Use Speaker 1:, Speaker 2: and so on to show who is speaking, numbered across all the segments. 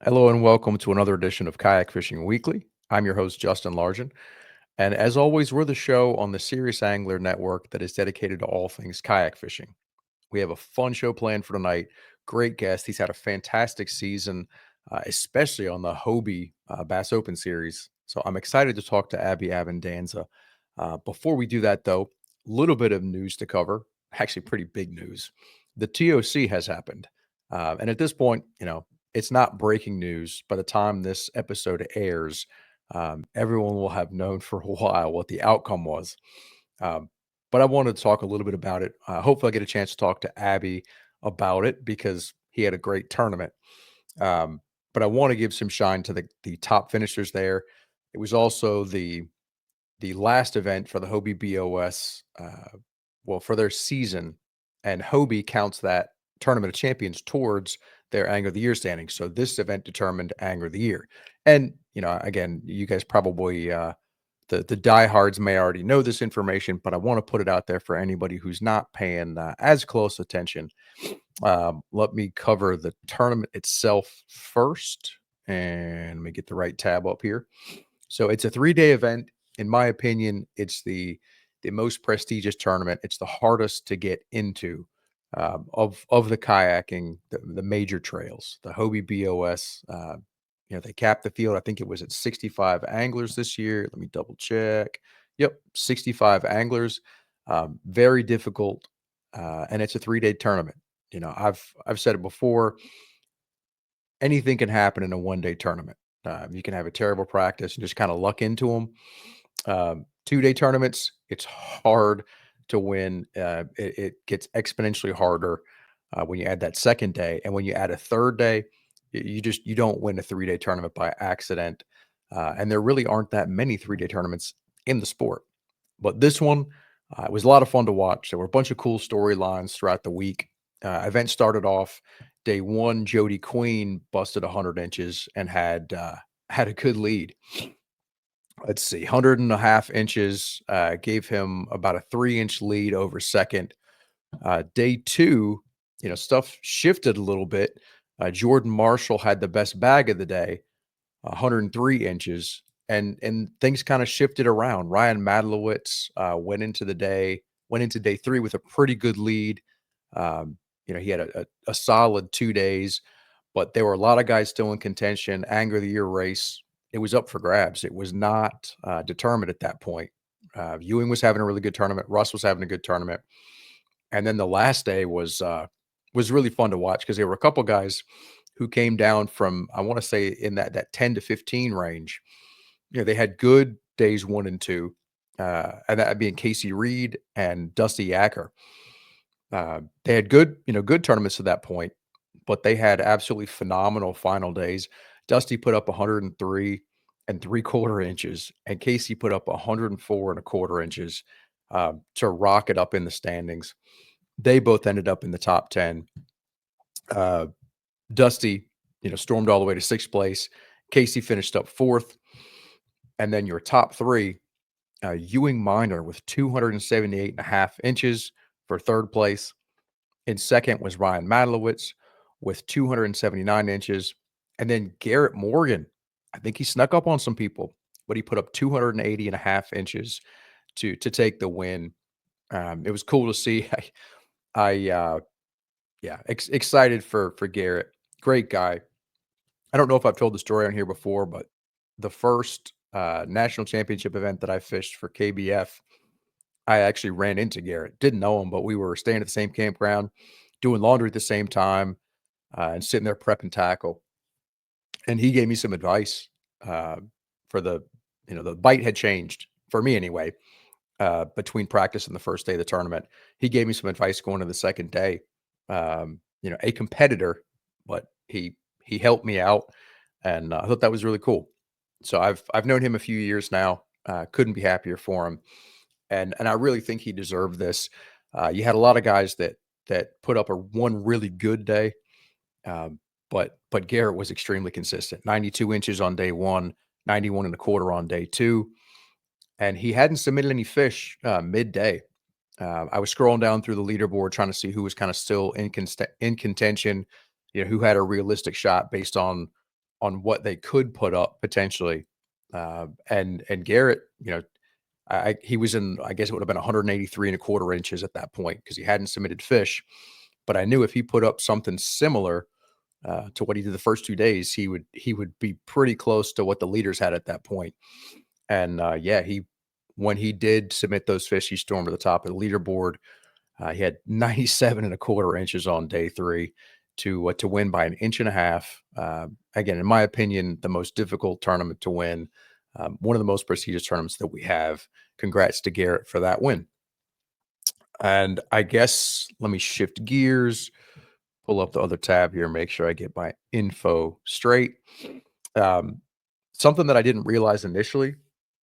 Speaker 1: Hello and welcome to another edition of Kayak Fishing Weekly. I'm your host, Justin Largen. And as always, we're the show on the Serious Angler Network that is dedicated to all things kayak fishing. We have a fun show planned for tonight. Great guest. He's had a fantastic season, especially on the Hobie Bass Open Series. So I'm excited to talk to Abby Abondanza. Before we do that, though, a little bit of news to cover. Actually, pretty big news. The TOC has happened. And at this point, it's not breaking news. By the time this episode airs, everyone will have known for a while what the outcome was. Um, but I wanted to talk a little bit about it. Hopefully, I get a chance to talk to Abby about it because he had a great tournament. But I want to give some shine to the top finishers there. It was also the last event for the Hobie BOS, well, for their season, and Hobie counts that Tournament of Champions towards their Angler of the Year standing. So this event determined Angler of the Year. And again, you guys probably the diehards may already know this information, but I want to put it out there for anybody who's not paying as close attention. Let me cover the tournament itself first, and let me get the right tab up here. So it's a 3-day event. In my opinion, it's the most prestigious tournament. It's the hardest to get into of the kayaking, the major trails, the Hobie BOS. They capped the field. I think it was at 65 anglers this year. Let me double check. Yep, 65 anglers. Very difficult, and it's a 3-day tournament. I've said it before. Anything can happen in a 1-day tournament. You can have a terrible practice and just kind of luck into them. 2-day tournaments, it's hard to win. It gets exponentially harder when you add that second day, and when you add a third day, you don't win a 3-day tournament by accident. And there really aren't that many 3-day tournaments in the sport. But this one, it was a lot of fun to watch. There were a bunch of cool storylines throughout the week. Event started off day one. Jody Queen busted 100 inches and had a good lead. Let's see, 100.5 inches gave him about a 3-inch lead over second. Day two, stuff shifted a little bit. Jordan Marshall had the best bag of the day, 103 inches, and things kind of shifted around. Ryan Madlowitz went into day three with a pretty good lead. He had a solid 2 days, but there were a lot of guys still in contention. Angler of the Year race, it was up for grabs. It was not determined at that point. Ewing was having a really good tournament. Russ was having a good tournament, and then the last day was really fun to watch because there were a couple guys who came down from, I want to say, in that 10 to 15 range. They had good days 1 and 2, and that being Casey Reed and Dusty Yacker. They had good tournaments to that point, but they had absolutely phenomenal final days. Dusty put up 103 and 3/4 inches, and Casey put up 104 and a quarter inches to rocket up in the standings. They both ended up in the top 10. Uh, Dusty, stormed all the way to sixth place. Casey finished up fourth. And then your top three, Ewing Minor with 278.5 inches for third place. In second was Ryan Madlowitz with 279 inches. And then Garrett Morgan, I think he snuck up on some people, but he put up 280.5 inches to take the win. It was cool to see. Excited for Garrett. Great guy. I don't know if I've told the story on here before, but the first national championship event that I fished for KBF, I actually ran into Garrett. Didn't know him, but we were staying at the same campground, doing laundry at the same time, and sitting there prepping tackle. And he gave me some advice for the bite had changed for me anyway, between practice and the first day of the tournament. He gave me some advice going to the second day. A competitor, but he helped me out, and I thought that was really cool. So I've known him a few years now. Couldn't be happier for him, and I really think he deserved this. You had a lot of guys that put up one really good day, um, but Garrett was extremely consistent. 92 inches on day one, 91 and a quarter on day two, and he hadn't submitted any fish midday. I was scrolling down through the leaderboard trying to see who was kind of still in contention, who had a realistic shot based on what they could put up potentially. And Garrett, he was in, I guess it would have been 183 1/4 inches at that point because he hadn't submitted fish. But I knew if he put up something similar to what he did the first 2 days, he would be pretty close to what the leaders had at that point. And when he did submit those fish, he stormed to the top of the leaderboard. He had 97 1/4 inches on day 3 to win by 1.5 inches. Again, in my opinion, the most difficult tournament to win, one of the most prestigious tournaments that we have. Congrats to Garrett for that win. And I guess let me shift gears, pull up the other tab here, make sure I get my info straight. Something that I didn't realize initially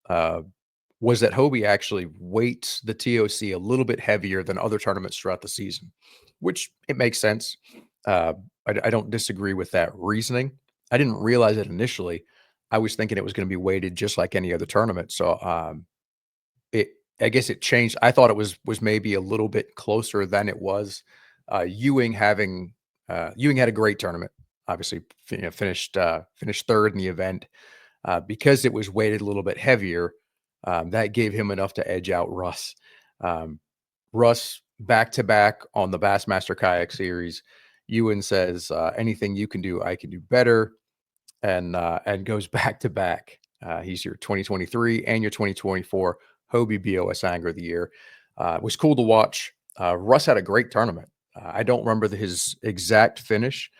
Speaker 1: was that Hobie actually weights the TOC a little bit heavier than other tournaments throughout the season, which it makes sense. I don't disagree with that reasoning. I didn't realize it initially. I was thinking it was going to be weighted just like any other tournament. So it I guess it changed. I thought it was maybe a little bit closer than it was. Ewing had a great tournament. Obviously, finished third in the event because it was weighted a little bit heavier. That gave him enough to edge out Russ. Russ back to back on the Bassmaster Kayak Series. Ewan says, "Anything you can do, I can do better," and goes back to back. He's your 2023 and your 2024 Hobie BOS Angler of the Year. It was cool to watch. Russ had a great tournament. I don't remember his exact finish,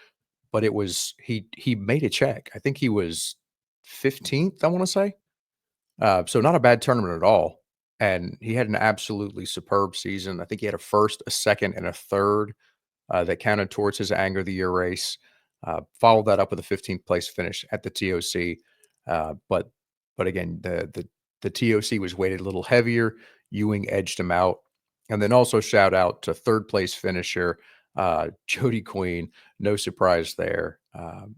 Speaker 1: but it was he made a check. I think he was 15th, I want to say. So not a bad tournament at all. And he had an absolutely superb season. I think he had a first, a second, and a third that counted towards his Angler of the Year race. Followed that up with a 15th place finish at the TOC. But again, the TOC was weighted a little heavier. Ewing edged him out. And then also shout out to third place finisher Jody Queen. No surprise there.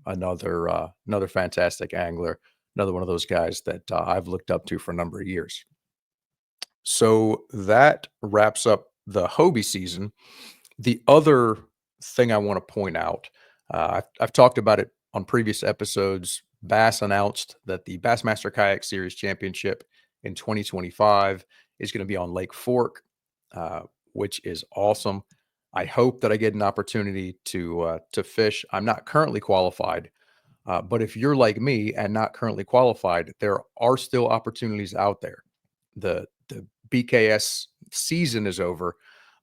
Speaker 1: Another fantastic angler. Another one of those guys that I've looked up to for a number of years. So that wraps up the Hobie season. The other thing I want to point out, I've talked about it on previous episodes. Bass announced that the Bassmaster Kayak Series Championship in 2025 is going to be on Lake Fork, which is awesome. I hope that I get an opportunity to fish. I'm not currently qualified, but if you're like me and not currently qualified, there are still opportunities out there. The BKS season is over,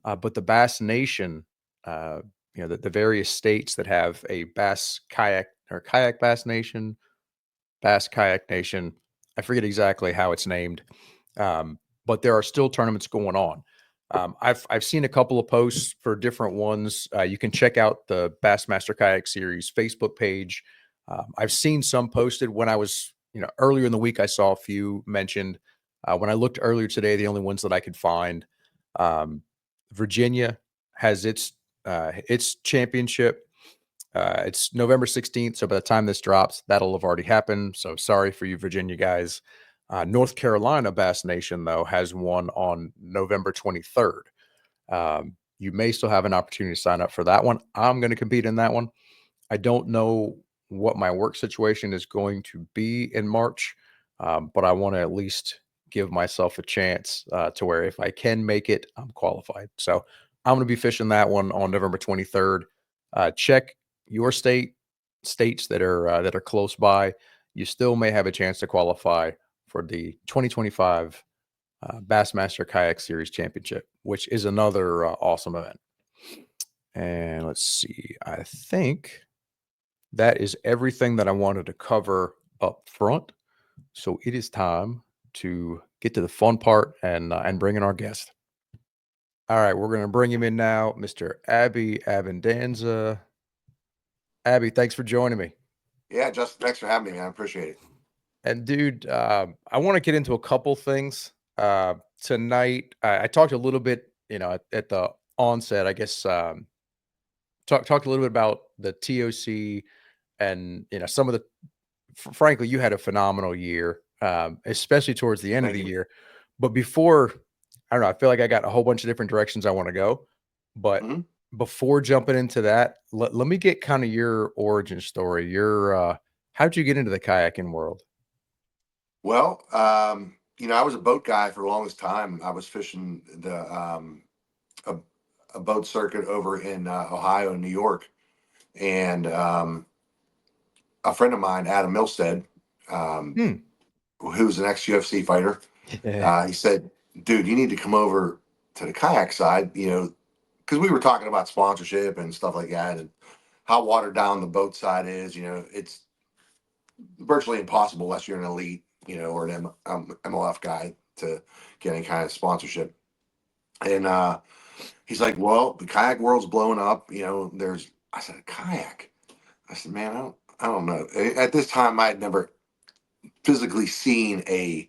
Speaker 1: but the Bass Nation, the various states that have a Bass Kayak or Kayak Bass Nation, Bass Kayak Nation, I forget exactly how it's named, but there are still tournaments going on. I've seen a couple of posts for different ones. You can check out the Bassmaster Kayak Series Facebook page. I've seen some posted when I was, earlier in the week. I saw a few mentioned. When I looked earlier today, the only ones that I could find, Virginia has its championship. It's November 16th. So by the time this drops, that'll have already happened. So sorry for you, Virginia guys. North Carolina Bass Nation, though, has one on November 23rd. You may still have an opportunity to sign up for that one. I'm going to compete in that one. I don't know what my work situation is going to be in March, but I want to at least give myself a chance to where if I can make it, I'm qualified. So I'm going to be fishing that one on November 23rd. Check your states that are close by. You still may have a chance to qualify for the 2025 Bassmaster Kayak Series Championship, which is another awesome event. And let's see, I think that is everything that I wanted to cover up front. So it is time to get to the fun part and bring in our guest. All right, we're going to bring him in now, Mr. Abby Abondanza. Abby, thanks for joining me.
Speaker 2: Yeah, Justin, thanks for having me, man. I appreciate it.
Speaker 1: And dude, I want to get into a couple things tonight. I talked a little bit, at the onset, I guess, talked a little bit about the TOC and, some of the, frankly, you had a phenomenal year, especially towards the end of the year. But before, I don't know, I feel like I got a whole bunch of different directions I want to go. But before jumping into that, let me get kind of your origin story, your How'd you get into the kayaking world?
Speaker 2: Well, I was a boat guy for the longest time. I was fishing a, a boat circuit over in Ohio and New York, and a friend of mine, Adam Milstead, um,
Speaker 1: Hmm.
Speaker 2: who's an ex-UFC fighter,
Speaker 1: Yeah.
Speaker 2: he said, "Dude, you need to come over to the kayak side." Because we were talking about sponsorship and stuff like that, and how watered down the boat side is. It's virtually impossible unless you're an elite, or an MLF guy to get any kind of sponsorship. And he's like, "Well, the kayak world's blowing up. There's." I said, "A kayak." I said, "Man, I don't know." At this time, I had never physically seen a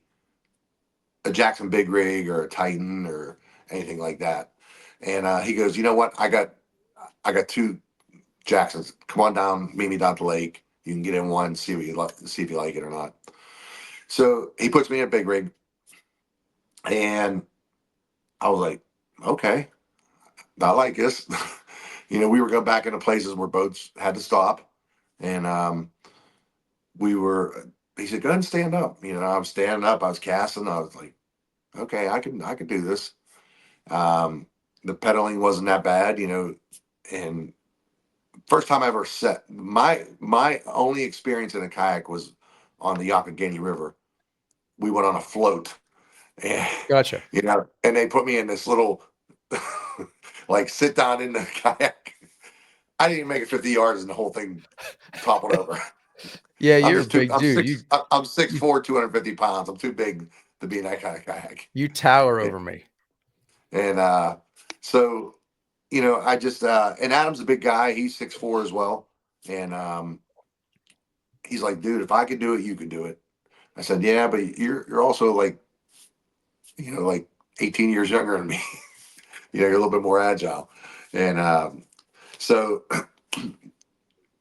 Speaker 2: Jackson Big Rig or a Titan or anything like that. And he goes, "You know what? I got two Jacksons. Come on down, meet me down at the lake. You can get in one, see what you like, see if you like it or not." So he puts me in a big rig, and I was like, "Okay, I like this." We were going back into places where boats had to stop, and we were. He said, "Go ahead and stand up." I was standing up. I was casting. I was like, "Okay, I can do this." Um, the pedaling wasn't that bad, and first time I ever set my only experience in a kayak was on the Yakagani River. We went on a float, and
Speaker 1: Gotcha.
Speaker 2: and they put me in this little like sit down in the kayak. I didn't even make it 50 yards, and the whole thing toppled over.
Speaker 1: Yeah,
Speaker 2: I'm
Speaker 1: you're a
Speaker 2: just too.
Speaker 1: big
Speaker 2: I'm
Speaker 1: dude.
Speaker 2: six. I'm
Speaker 1: You
Speaker 2: 6'4", 250 pounds. I'm too big to be in that kind of kayak.
Speaker 1: you tower
Speaker 2: Yeah.
Speaker 1: over me.
Speaker 2: And so I just and Adam's a big guy. He's 6'4" as well, and he's like, "Dude, if I could do it, you can do it." I said, "Yeah, but you're also like 18 years younger than me. You're a little bit more agile." And so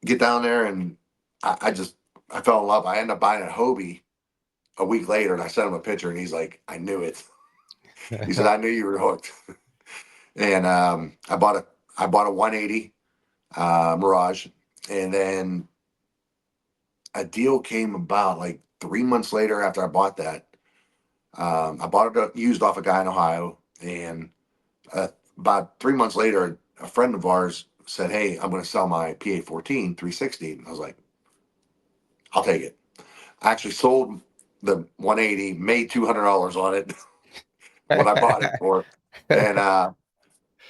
Speaker 2: get down there, and I fell in love. I ended up buying a Hobie a week later, and I sent him a picture, and he's like, "I knew it." He said, "I knew you were hooked." And I bought a 180 Mirage, and then a deal came about like 3 months later after I bought that. I bought it used off a guy in Ohio, and about 3 months later, a friend of ours said, "Hey, I'm going to sell my PA-14 360." I was like, "I'll take it." I actually sold the 180, made $200 on it, what I bought it for,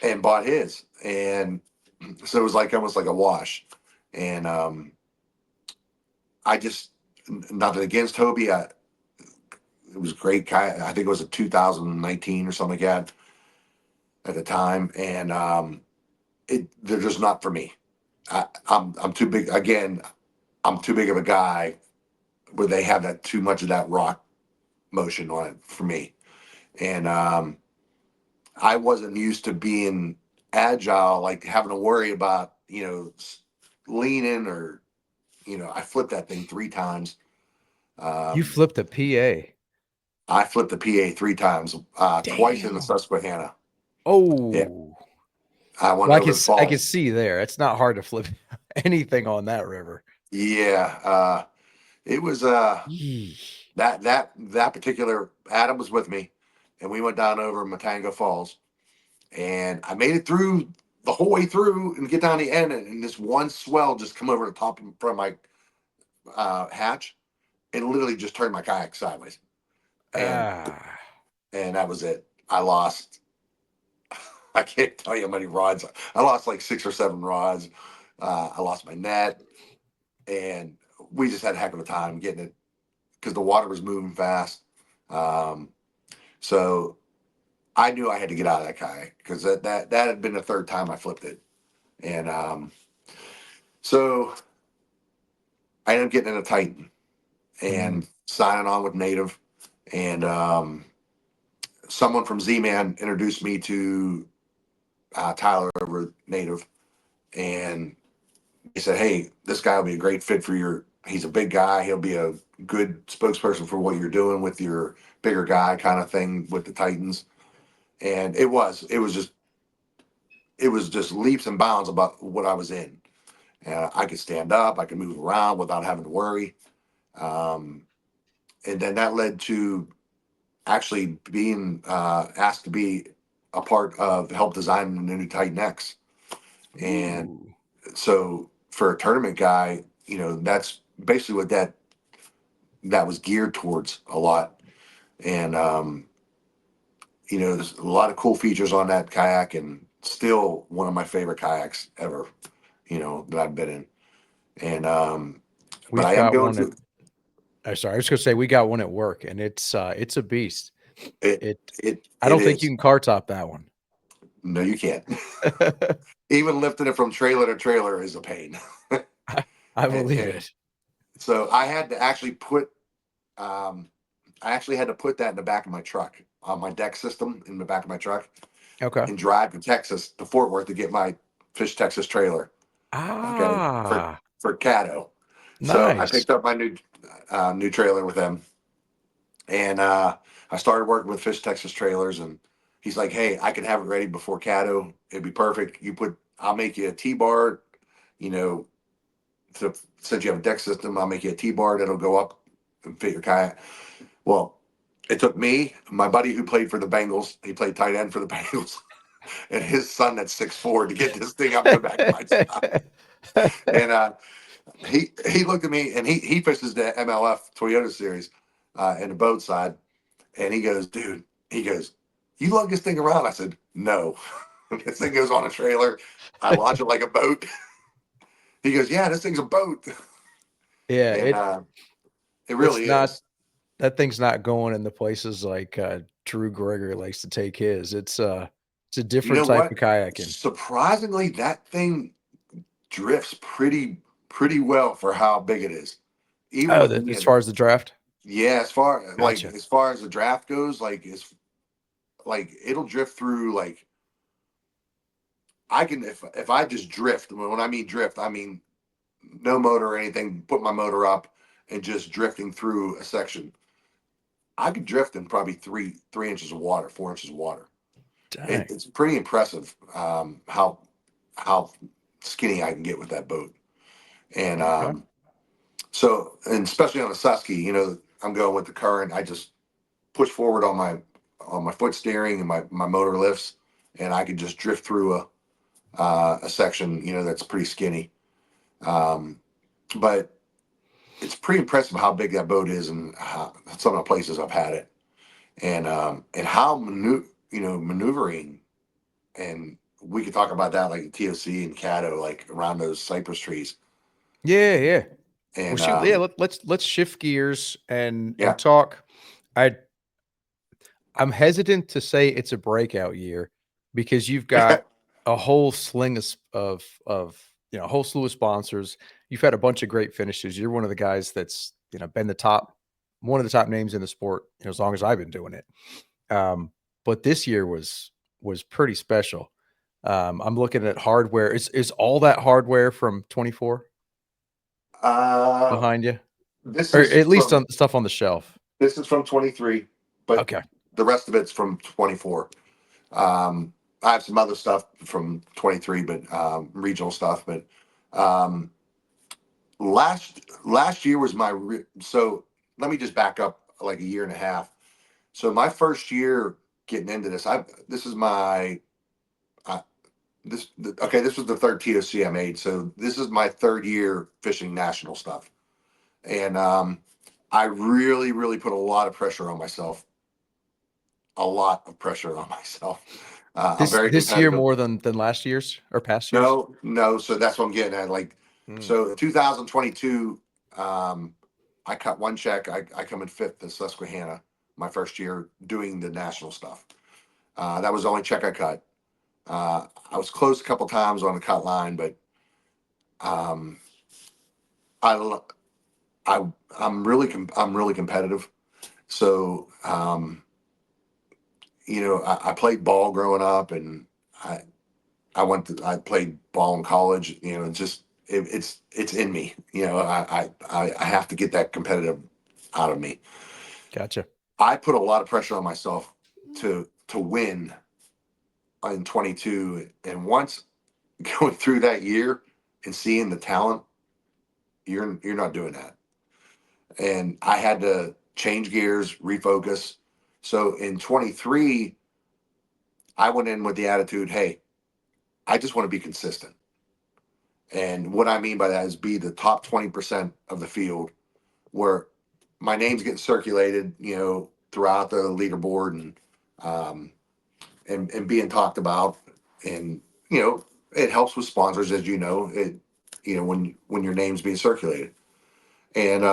Speaker 2: and bought his, and so it was like almost like a wash. And I just nothing against Hobie. It was a great guy. I think it was a 2019 or something like that at the time, and they're just not for me. I'm too big. Again, I'm too big of a guy where they have that too much of that rock motion on it for me, and I wasn't used to being agile, like having to worry about leaning or I flipped that thing 3 times.
Speaker 1: You
Speaker 2: Um,
Speaker 1: flipped a PA.
Speaker 2: I flipped the PA 3 times, twice in the
Speaker 1: Damn.
Speaker 2: Susquehanna. Yeah,
Speaker 1: Oh.
Speaker 2: I went
Speaker 1: Well,
Speaker 2: over the
Speaker 1: I can
Speaker 2: falls.
Speaker 1: see there. It's not hard to flip anything on that river.
Speaker 2: Yeah, it was
Speaker 1: Yee.
Speaker 2: that particular Adam was with me, and we went down over Matango Falls, and I made it through the whole way through and get down the end, and this one swell just come over the top from my hatch and literally just turned my kayak sideways, and
Speaker 1: Ah.
Speaker 2: that was it. I lost. I can't tell you how many rods. I lost like 6 or 7 rods. I lost my net, and we just had a heck of a time getting it because the water was moving fast. Um, so I knew I had to get out of that kayak because that had been the third time I flipped it, and so I ended up getting in a Titan
Speaker 1: Mm.
Speaker 2: and signing on with Native, and someone from Z-Man introduced me to Tyler over Native, and he said, "Hey, this guy will be a great fit for your." He's a big guy. He'll be a good spokesperson for what you're doing with your bigger guy kind of thing with the Titans. And it was just leaps and bounds about what I was in. I could stand up, I could move around without having to worry. Um, and then that led to actually being asked to be a part of help design the new Titan X. And
Speaker 1: Ooh.
Speaker 2: so for a tournament guy, that's basically what that was geared towards a lot. And there's a lot of cool features on that kayak, and still one of my favorite kayaks ever, that I've been in. And but
Speaker 1: We've
Speaker 2: I am
Speaker 1: got
Speaker 2: going
Speaker 1: one at
Speaker 2: to
Speaker 1: sorry, I was gonna say we got one at work, and it's a beast.
Speaker 2: it.
Speaker 1: It I
Speaker 2: It
Speaker 1: don't think you
Speaker 2: is.
Speaker 1: can car top that one.
Speaker 2: No, you can't. Even lifting it from trailer to trailer is a pain.
Speaker 1: I
Speaker 2: and,
Speaker 1: believe
Speaker 2: and
Speaker 1: it.
Speaker 2: so I had to actually put um, I actually had to put that in the back of my truck, on my deck system in the back of my truck,
Speaker 1: Okay.
Speaker 2: and drive to Texas, to Fort Worth, to get my Fish Texas trailer. Okay,
Speaker 1: Ah,
Speaker 2: for Caddo. So I
Speaker 1: nice.
Speaker 2: picked up my new trailer with them, and I started working with Fish Texas Trailers, and he's like, "Hey, I can have it ready before Caddo. It'd be perfect. I'll make you a T-bar, you know, since you have a deck system, I'll make you a T-bar that'll go up and fit your kayak." Well, it took me, my buddy who played for the Bengals, he played tight end for the Bengals, and his son that's 6'4" to get this thing up to the back of my side. And he looked at me, and he fishes the MLF Toyota series in the boat side, and he goes, "Dude," he goes, "You lug this thing around?" I said, "No." This thing goes on a trailer. I launch it like a boat. He goes, "Yeah, this thing's a boat."
Speaker 1: Yeah,
Speaker 2: And it
Speaker 1: it's
Speaker 2: really
Speaker 1: not
Speaker 2: is.
Speaker 1: that thing's not going in the places like, Drew Gregory likes to take his. It's a
Speaker 2: You
Speaker 1: different
Speaker 2: know
Speaker 1: type of
Speaker 2: what?
Speaker 1: kayaking.
Speaker 2: Surprisingly, that thing drifts pretty well for how big it is. Even
Speaker 1: Oh,
Speaker 2: with
Speaker 1: that
Speaker 2: me
Speaker 1: as
Speaker 2: in it.
Speaker 1: far as the draft?
Speaker 2: Yeah,
Speaker 1: Gotcha.
Speaker 2: as far as the draft goes, like it's like it'll drift through, like I can, if I just drift. When I mean drift, I mean no motor or anything. Put my motor up and just drifting through a section. I could drift in probably 3 inches of water, 4 inches of water.
Speaker 1: Dang.
Speaker 2: It's pretty impressive how skinny I can get with that boat. And
Speaker 1: Okay.
Speaker 2: so, and especially on a Susky, I'm going with the current. I just push forward on my foot steering, and my motor lifts, and I can just drift through a section, that's pretty skinny. Um, but it's pretty impressive how big that boat is, and some of the places I've had it, and how maneuvering. And we could talk about that, like TOC and Caddo, like around those cypress trees.
Speaker 1: Yeah, yeah. Well,
Speaker 2: And
Speaker 1: shoot, yeah, let's shift gears and
Speaker 2: yeah,
Speaker 1: talk. I I'm hesitant to say it's a breakout year because you've got a whole sling of a whole slew of sponsors. You've had a bunch of great finishes. You're one of the guys that's, been one of the top names in the sport, as long as I've been doing it. But this year was pretty special. I'm looking at hardware. Is all that hardware from 24
Speaker 2: uh,
Speaker 1: behind you?
Speaker 2: this
Speaker 1: Or
Speaker 2: is
Speaker 1: at least
Speaker 2: from
Speaker 1: on stuff on the shelf?
Speaker 2: this is from 23, but
Speaker 1: Okay.
Speaker 2: the rest of it's from 24. Um, I have some other stuff from 23, but regional stuff. But um, last year was so. Let me just back up like a year and a half. So my first year getting into this, I this is my uh, okay. This was the third TOC I made, so this is my third year fishing national stuff, and I really put a lot of pressure on myself. A lot of pressure on myself. I'm very
Speaker 1: This year
Speaker 2: competitive.
Speaker 1: more than last year's or past years?
Speaker 2: No, no. So that's what I'm getting at. Like,
Speaker 1: Mm,
Speaker 2: so in 2022, I cut one check. I come in fifth at Susquehanna my first year doing the national stuff. That was the only check I cut. I was close a couple times on the cut line, but um, I, lo- I, I'm really competitive. So, I played ball growing up, and I, I played ball in college, and just it's in me. I have to get that competitive out of me.
Speaker 1: gotcha.
Speaker 2: I put a lot of pressure on myself to win in 22, and once going through that year, and seeing the talent, you're not doing that. And I had to change gears, refocus. So in 23, I went in with the attitude, hey, I just want to be consistent. And what I mean by that is be the top 20% of the field where my name's getting circulated, throughout the leaderboard um, and being talked about. And, it helps with sponsors, as when your name's being circulated. And,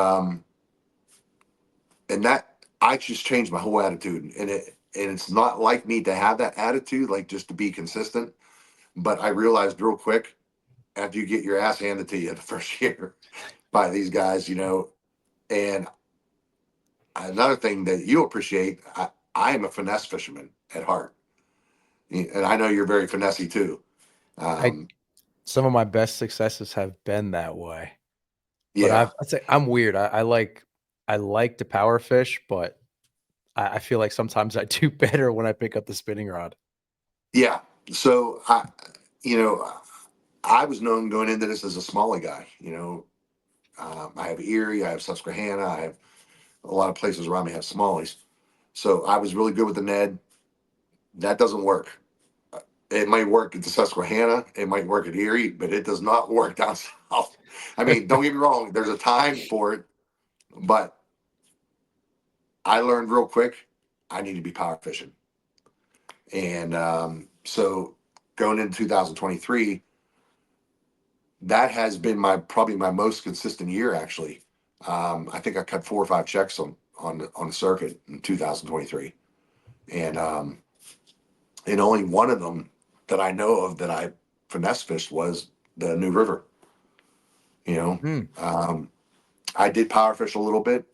Speaker 2: and that, I just changed my whole attitude. And it's not like me to have that attitude, like just to be consistent. But I realized real quick after you get your ass handed to you the first year by these guys, and another thing that you appreciate, I am a finesse fisherman at heart. And I know you're very finessey too.
Speaker 1: I
Speaker 2: Um,
Speaker 1: Some of my best successes have been that way. But
Speaker 2: yeah,
Speaker 1: I'd say I'm weird. I like to power fish, but I feel like sometimes I do better when I pick up the spinning rod.
Speaker 2: yeah. So you know, I was known going into this as a smallie guy. I have Erie, I have Susquehanna, I have a lot of places around me have smallies. So I was really good with the Ned. That doesn't work. It might work at the Susquehanna, it might work at Erie, but it does not work down south. I mean, don't get me wrong, there's a time for it, but I learned real quick I need to be power fishing. And so going into 2023, that has been probably my most consistent year actually. I think I cut 4 or 5 checks on the circuit in 2023, and only one of them that I know of that I finesse fished was the New River. You know,
Speaker 1: Hmm.
Speaker 2: um, I did power fish a little bit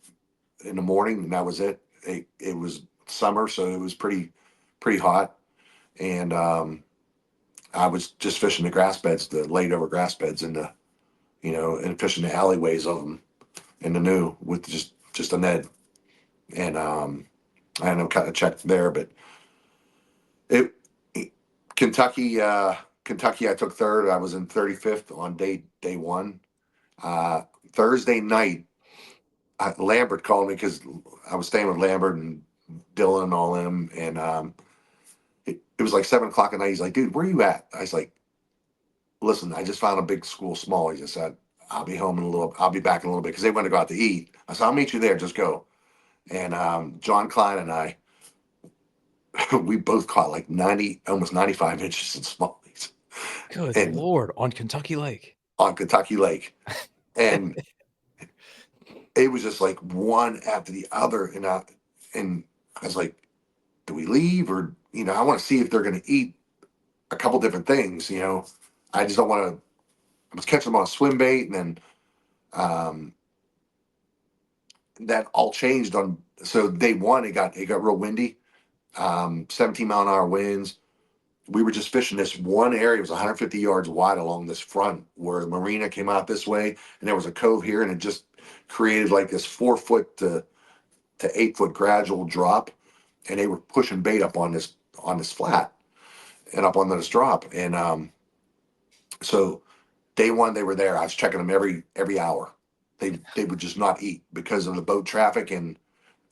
Speaker 2: in the morning, and that was it. It was summer, so it was pretty hot, and I was just fishing the grass beds, the laid over grass beds, and fishing the alleyways of them in the new with just a Ned, and I ended up cutting a check there, but it Kentucky, Kentucky, I took third. I was in 35th on day one. Uh, Thursday night, Lambert called me because I was staying with Lambert and Dylan and all them, and it was like 7 o'clock at night. He's like, "Dude, where you at?" I was like, "Listen, I just found a big school smallies." I said, "I'll be home in a little. I'll be back in a little bit because they want to go out to eat." I said, "I'll meet you there. Just go." And John Klein and I, we both caught like 90, almost 95 inches in smallies,
Speaker 1: Good
Speaker 2: and
Speaker 1: Lord, on Kentucky Lake.
Speaker 2: on Kentucky Lake, and it was just like one after the other, and I was like, "Do we leave or I want to see if they're going to eat a couple different things, I just don't want to." I was catching them on a swim bait, and then um, that all changed on. So day one, it got real windy, 17-mile-an-hour winds. We were just fishing this one area. It was 150 yards wide along this front where the marina came out this way, and there was a cove here, and it just created like this 4 foot to 8 foot gradual drop, and they were pushing bait up on this flat and up on this drop, and so day one they were there. I was checking them every hour. They would just not eat because of the boat traffic and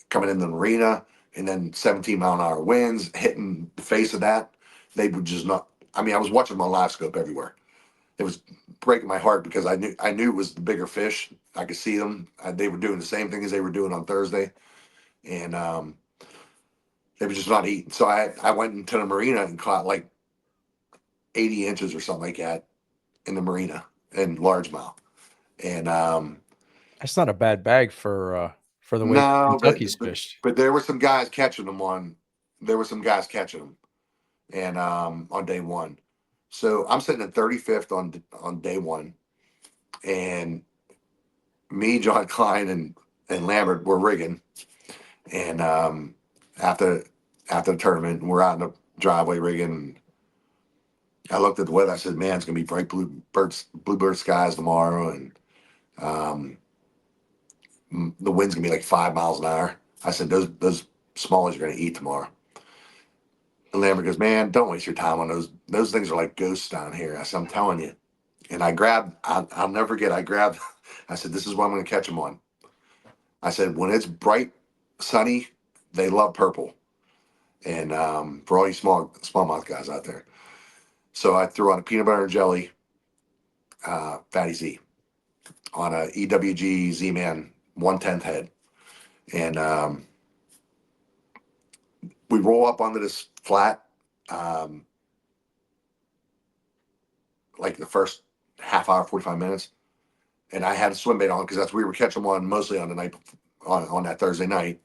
Speaker 2: coming in the marina, and then 17-mile-an-hour winds hitting the face of that. They would just not. I mean, I was watching them on live scope everywhere. It was breaking my heart because I knew it was the bigger fish. I could see them. They were doing the same thing as they were doing on Thursday, and they were just not eating. So I went into the marina and caught like 80 inches or something like that in the marina in largemouth. And
Speaker 1: That's not a bad bag for the way
Speaker 2: no,
Speaker 1: Kentucky's
Speaker 2: but
Speaker 1: fished.
Speaker 2: but there were some guys catching them on. There were some guys catching them, and on day one. So I'm sitting at 35th on day one, and me, John Klein, and Lambert were rigging, and after after the tournament, we're out in the driveway rigging. I looked at the weather. I said, "Man, it's gonna be bright bluebird skies tomorrow, and um, the wind's gonna be like 5 miles an hour." I said, "Those smallies are gonna eat tomorrow." And Lambert goes, "Man, don't waste your time on those. Those things are like ghosts down here." I said, "I'm telling you." And I grabbed, I'll never forget, I grabbed, I said, this is what I'm going to catch them on. I said, when it's bright, sunny, they love purple. And for all you smallmouth guys out there. So I threw on a peanut butter and jelly Fatty Z on a EWG Z-Man 1/10 head. And we roll up onto this flat, um, like the first half hour, 45 minutes. And I had a swim bait on because that's we were catching one mostly on the night on that Thursday night.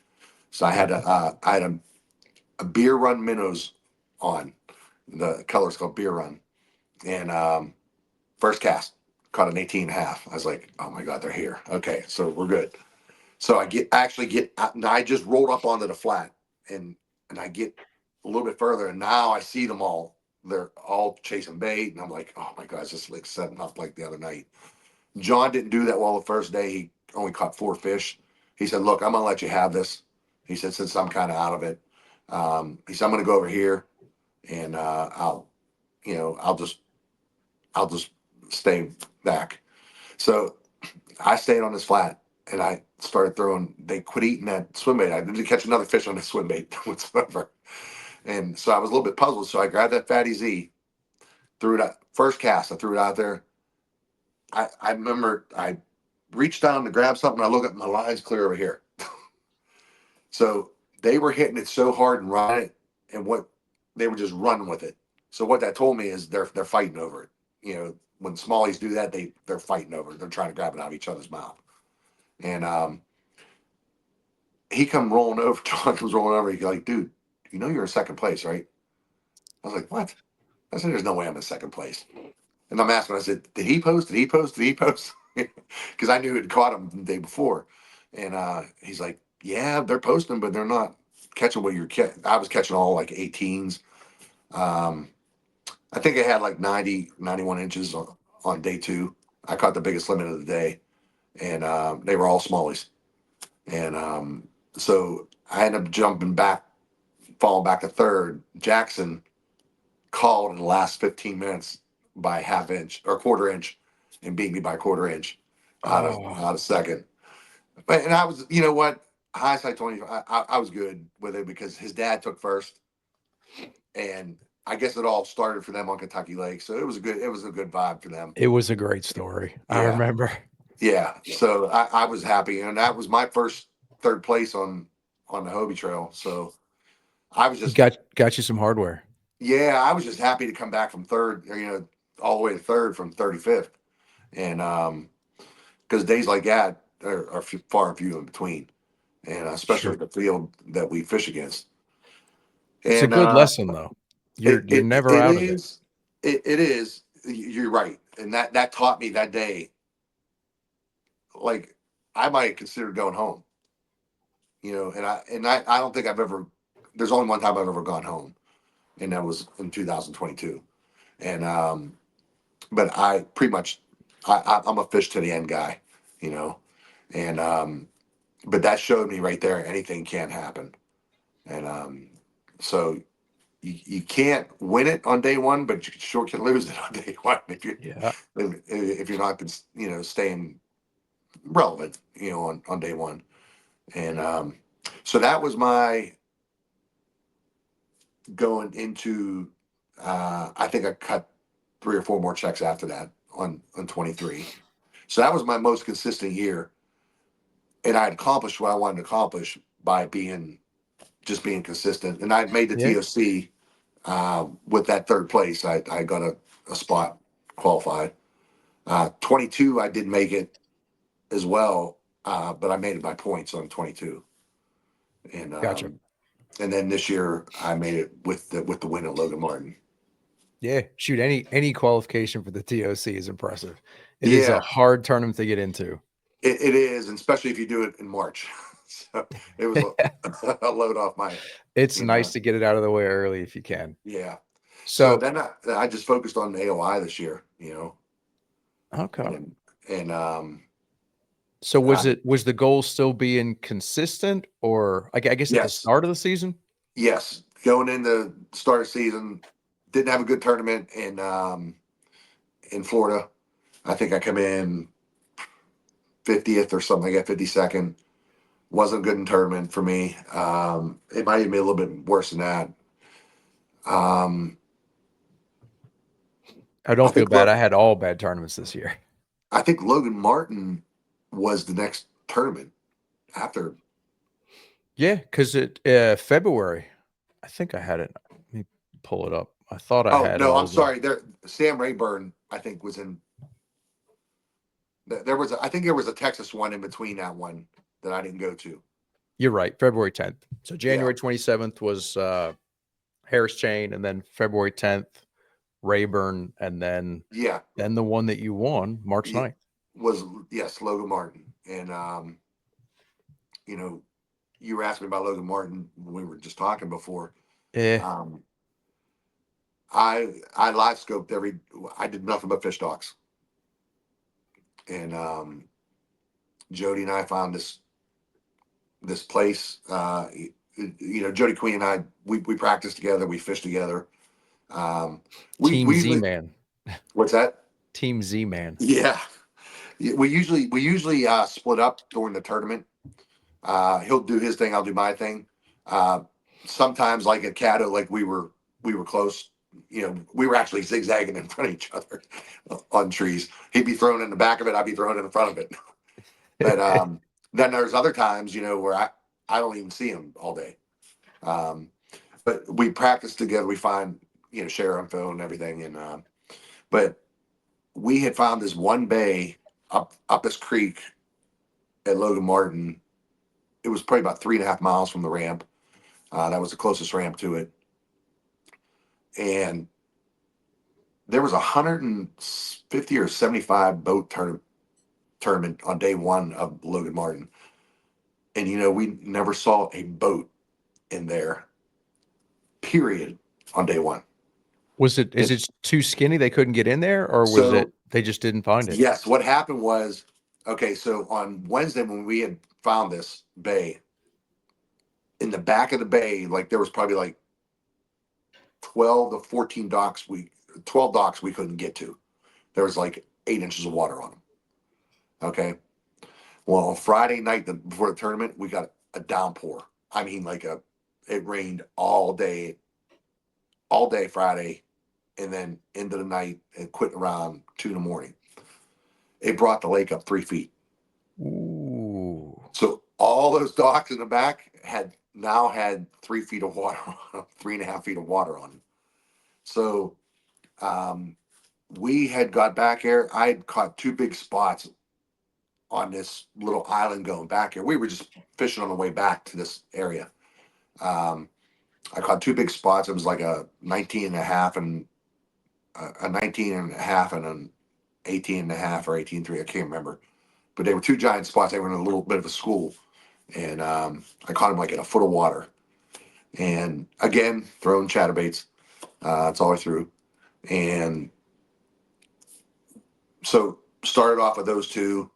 Speaker 2: So I had a beer run minnows on. The color's called beer run. And first cast caught an 18 and a half. I was like, oh my God, they're here. Okay, so we're good. So I just rolled up onto the flat and I get a little bit further and now I see them all. They're all chasing bait and I'm like, oh my God, it's just like setting up like the other night. John didn't do that well the first day. He only caught 4 fish. He said, look, I'm gonna let you have this. He said, since I'm kind of out of it, he said, I'm gonna go over here and I'll just stay back. So I stayed on this flat and I started throwing. They quit eating that swim bait. I didn't catch another fish on the swim bait whatsoever. And so I was a little bit puzzled. So I grabbed that Fatty Z, threw it out. First cast, I threw it out there. I remember I reached down to grab something. I look up, my line's clear over here. So they were hitting it so hard and running it, and what they were just running with it. So what that told me is they're fighting over it. You know, when smallies do that, they're fighting over it. They're trying to grab it out of each other's mouth. And he come rolling over. John comes rolling over. He's like, dude, you know you're in second place, right? I was like, what? I said, there's no way I'm in second place. And I'm asking, I said, did he post? Did he post? Did he post? Because I knew it caught him the day before. And he's like, yeah, they're posting, but they're not catching what you're catching. I was catching all like 18s. Um, I think I had like 90, 91 inches on day 2. I caught the biggest limit of the day. And they were all smallies. And so I ended up jumping back, falling back to third. Jackson called in the last 15 minutes by half inch or quarter inch and beat me by quarter inch
Speaker 1: Oh,
Speaker 2: out of second. But and I was, you know what, hindsight 20, I was good with it because his dad took first, and I guess it all started for them on Kentucky Lake, so it was a good vibe for them.
Speaker 1: it was a great story. I
Speaker 2: Yeah,
Speaker 1: remember.
Speaker 2: yeah. So I was happy, and that was my first third place on the Hobie Trail. So I was
Speaker 1: You
Speaker 2: just
Speaker 1: got you some hardware.
Speaker 2: yeah, I was just happy to come back from third, all the way to third from 35th. And because days like that are far and few in between, and especially
Speaker 1: Sure.
Speaker 2: with the field that we fish against.
Speaker 1: It's a
Speaker 2: And
Speaker 1: good lesson though. You're never
Speaker 2: it
Speaker 1: out of it.
Speaker 2: is it is you're right, and that taught me that day. Like I might consider going home, and I don't think I've ever. There's only one time I've ever gone home, and that was in 2022. And but I pretty much I'm a fish to the end guy, you know, and but that showed me right there anything can happen, and so you can't win it on day one, but you sure can lose it on day one
Speaker 1: Yeah.
Speaker 2: if you're not staying relevant, on day one, and so that was my going into. I think I cut 3 or 4 more checks after that on 23. So that was my most consistent year, and I accomplished what I wanted to accomplish by being consistent. And I made the
Speaker 1: Yeah.
Speaker 2: TOC with that third place. I got a spot qualified. 22, I did make it as well, but I made it by points on 22. And
Speaker 1: Gotcha.
Speaker 2: and then this year I made it with the win at Logan Martin.
Speaker 1: Yeah. Shoot, any qualification for the TOC is impressive. It is a
Speaker 2: Yeah,
Speaker 1: hard tournament to get into.
Speaker 2: it is, and especially if you do it in March. So it was a load off my,
Speaker 1: It's
Speaker 2: you
Speaker 1: nice
Speaker 2: know,
Speaker 1: to get it out of the way early if you can.
Speaker 2: yeah. So
Speaker 1: So,
Speaker 2: then I just focused on AOI this year,
Speaker 1: okay.
Speaker 2: and and
Speaker 1: So
Speaker 2: I,
Speaker 1: was the goal still being consistent or I guess at the
Speaker 2: yes,
Speaker 1: start of the season?
Speaker 2: yes, going into start of season, didn't have a good tournament in Florida, I think I come in 50th or something like that, 52nd. Wasn't good in tournament for me. It might even be a little bit worse than that. Um,
Speaker 1: I
Speaker 2: I
Speaker 1: don't feel
Speaker 2: think
Speaker 1: bad. I had all bad tournaments this year.
Speaker 2: I think Logan Martin was the next tournament after.
Speaker 1: Yeah, because it February. I think I had it. Let me pull it up. I thought I
Speaker 2: Oh
Speaker 1: had
Speaker 2: no,
Speaker 1: all
Speaker 2: I'm
Speaker 1: the.
Speaker 2: sorry. There, Sam Rayburn, I think was in. There was, I think there was a Texas one in between that one that I didn't go to.
Speaker 1: You're right, February 10th. So
Speaker 2: Yeah,
Speaker 1: January 27th was Harris Chain, and then February 10th Rayburn, and
Speaker 2: yeah,
Speaker 1: then the one that you won March
Speaker 2: yeah.
Speaker 1: 9th.
Speaker 2: Was yes, Logan Martin, and you know, you were asking me about Logan Martin when we were just talking before.
Speaker 1: Eh,
Speaker 2: Um, I live scoped every. I did nothing but fish docks, and Jody and I found this place. Jody Queen and I we practiced together, we fished together. Um,
Speaker 1: Team
Speaker 2: we
Speaker 1: Z
Speaker 2: usually
Speaker 1: Man.
Speaker 2: what's that?
Speaker 1: Team Z Man.
Speaker 2: Yeah, we usually split up during the tournament. He'll do his thing, I'll do my thing. Uh, Sometimes, like at Caddo, like we were close. We were actually zigzagging in front of each other on trees. He'd be thrown in the back of it, I'd be thrown in the front of it. But then there's other times, where I don't even see him all day. Um, but we practice together. We find, share info and everything. And but we had found this one bay up this creek at Logan Martin. It was probably about 3.5 miles from the ramp. That was the closest ramp to it. And there was 150 or 75 boat tournament on day one of Logan Martin. And we never saw a boat in there, period, on day one.
Speaker 1: Is
Speaker 2: And
Speaker 1: it too skinny they couldn't get in there, or was it
Speaker 2: so,
Speaker 1: they just didn't find it?
Speaker 2: yes, what happened was, okay, so on Wednesday when we had found this bay, in the back of the bay, like there was probably like 12 to 14 docks 12 docks we couldn't get to. There was like 8 inches of water on them. Okay. Well, on Friday night before the tournament, we got a downpour. I mean, it rained all day Friday, and then into the night and quit around 2 in the morning. It brought the lake up 3 feet.
Speaker 1: Ooh.
Speaker 2: So all those docks in the back had 3 feet of water on them, 3.5 feet of water on them. So we had got back here. I had caught two big spots on this little island going back here. We were just fishing on the way back to this area. Um, I caught two big spots. It was like a 19 and a half and a 19 and a half and an 18 and a half or 18.3. I can't remember. But they were two giant spots. They were in a little bit of a school. And I caught them like in a foot of water. And again, throwing chatterbaits. That's all I threw. And so started off with those two.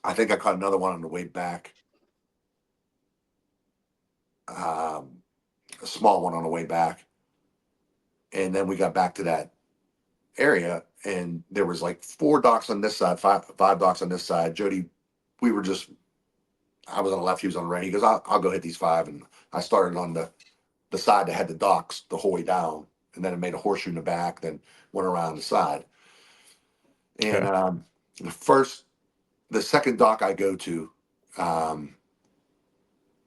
Speaker 2: I think I caught another one on the way back. Um, a small one on the way back. And then we got back to that area, and there was like four docks on this side, five docks on this side. Jody, we were just, I was on the left, he was on the right. He goes, I'll go hit these five. And I started on the side that had the docks the whole way down. And then it made a horseshoe in the back, then went around the side. And
Speaker 1: Okay.
Speaker 2: the second dock I go to, um,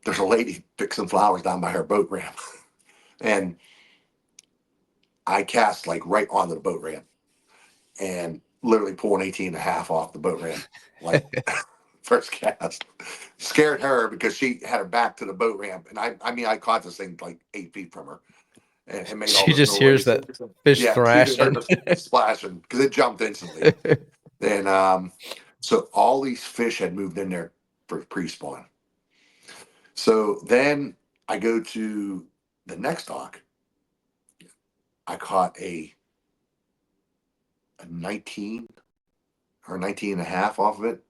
Speaker 2: there's a lady fixing flowers down by her boat ramp. And I cast like right onto the boat ramp and literally pull an 18 and a half off the boat ramp. Like first cast. Scared her because she had her back to the boat ramp. And I caught this thing like 8 feet from her and made all
Speaker 1: She
Speaker 2: this
Speaker 1: just hears
Speaker 2: noise.
Speaker 1: that fish
Speaker 2: Yeah, she just heard
Speaker 1: thrashing.
Speaker 2: the splashing because it jumped instantly. And so all these fish had moved in there for pre-spawn. So then I go to the next dock. I caught a 19 or 19 and a half off of it.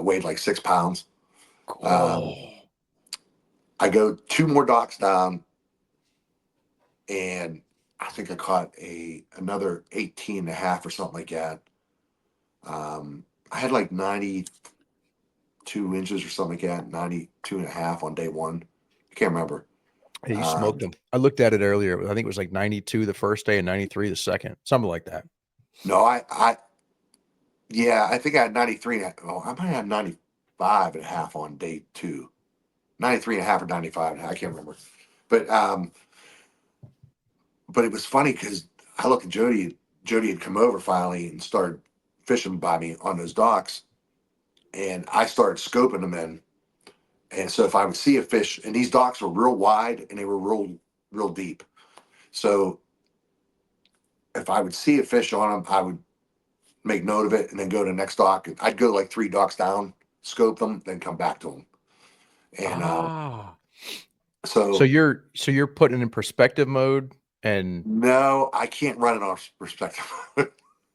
Speaker 2: Weighed like 6 pounds. Um,
Speaker 1: Oh,
Speaker 2: I go two more docks down, and I think I caught another 18 and a half or something like that. I had like 92 inches or something like that, 92 and a half on day one. I can't remember.
Speaker 1: Yeah, you smoked
Speaker 2: Um,
Speaker 1: them. I looked at it earlier. I think it was like 92 the first day and 93 the second, something like that.
Speaker 2: no, yeah, I think I had 93 and a half. Oh, I might have 95 and a half on day two. 93 and a half or 95 and a half. I can't remember. But, um, but it was funny because I looked at Jody. Jody had come over finally and started fishing by me on those docks. And I started scoping them in. And so if I would see a fish, and these docks were real wide and they were real deep. So if I would see a fish on them, I would make note of it and then go to the next dock. I'd go like 3 docks down, scope them, then come back to them. And
Speaker 1: Ah. So
Speaker 2: so
Speaker 1: you're putting it in perspective mode and
Speaker 2: no, I can't run it off perspective.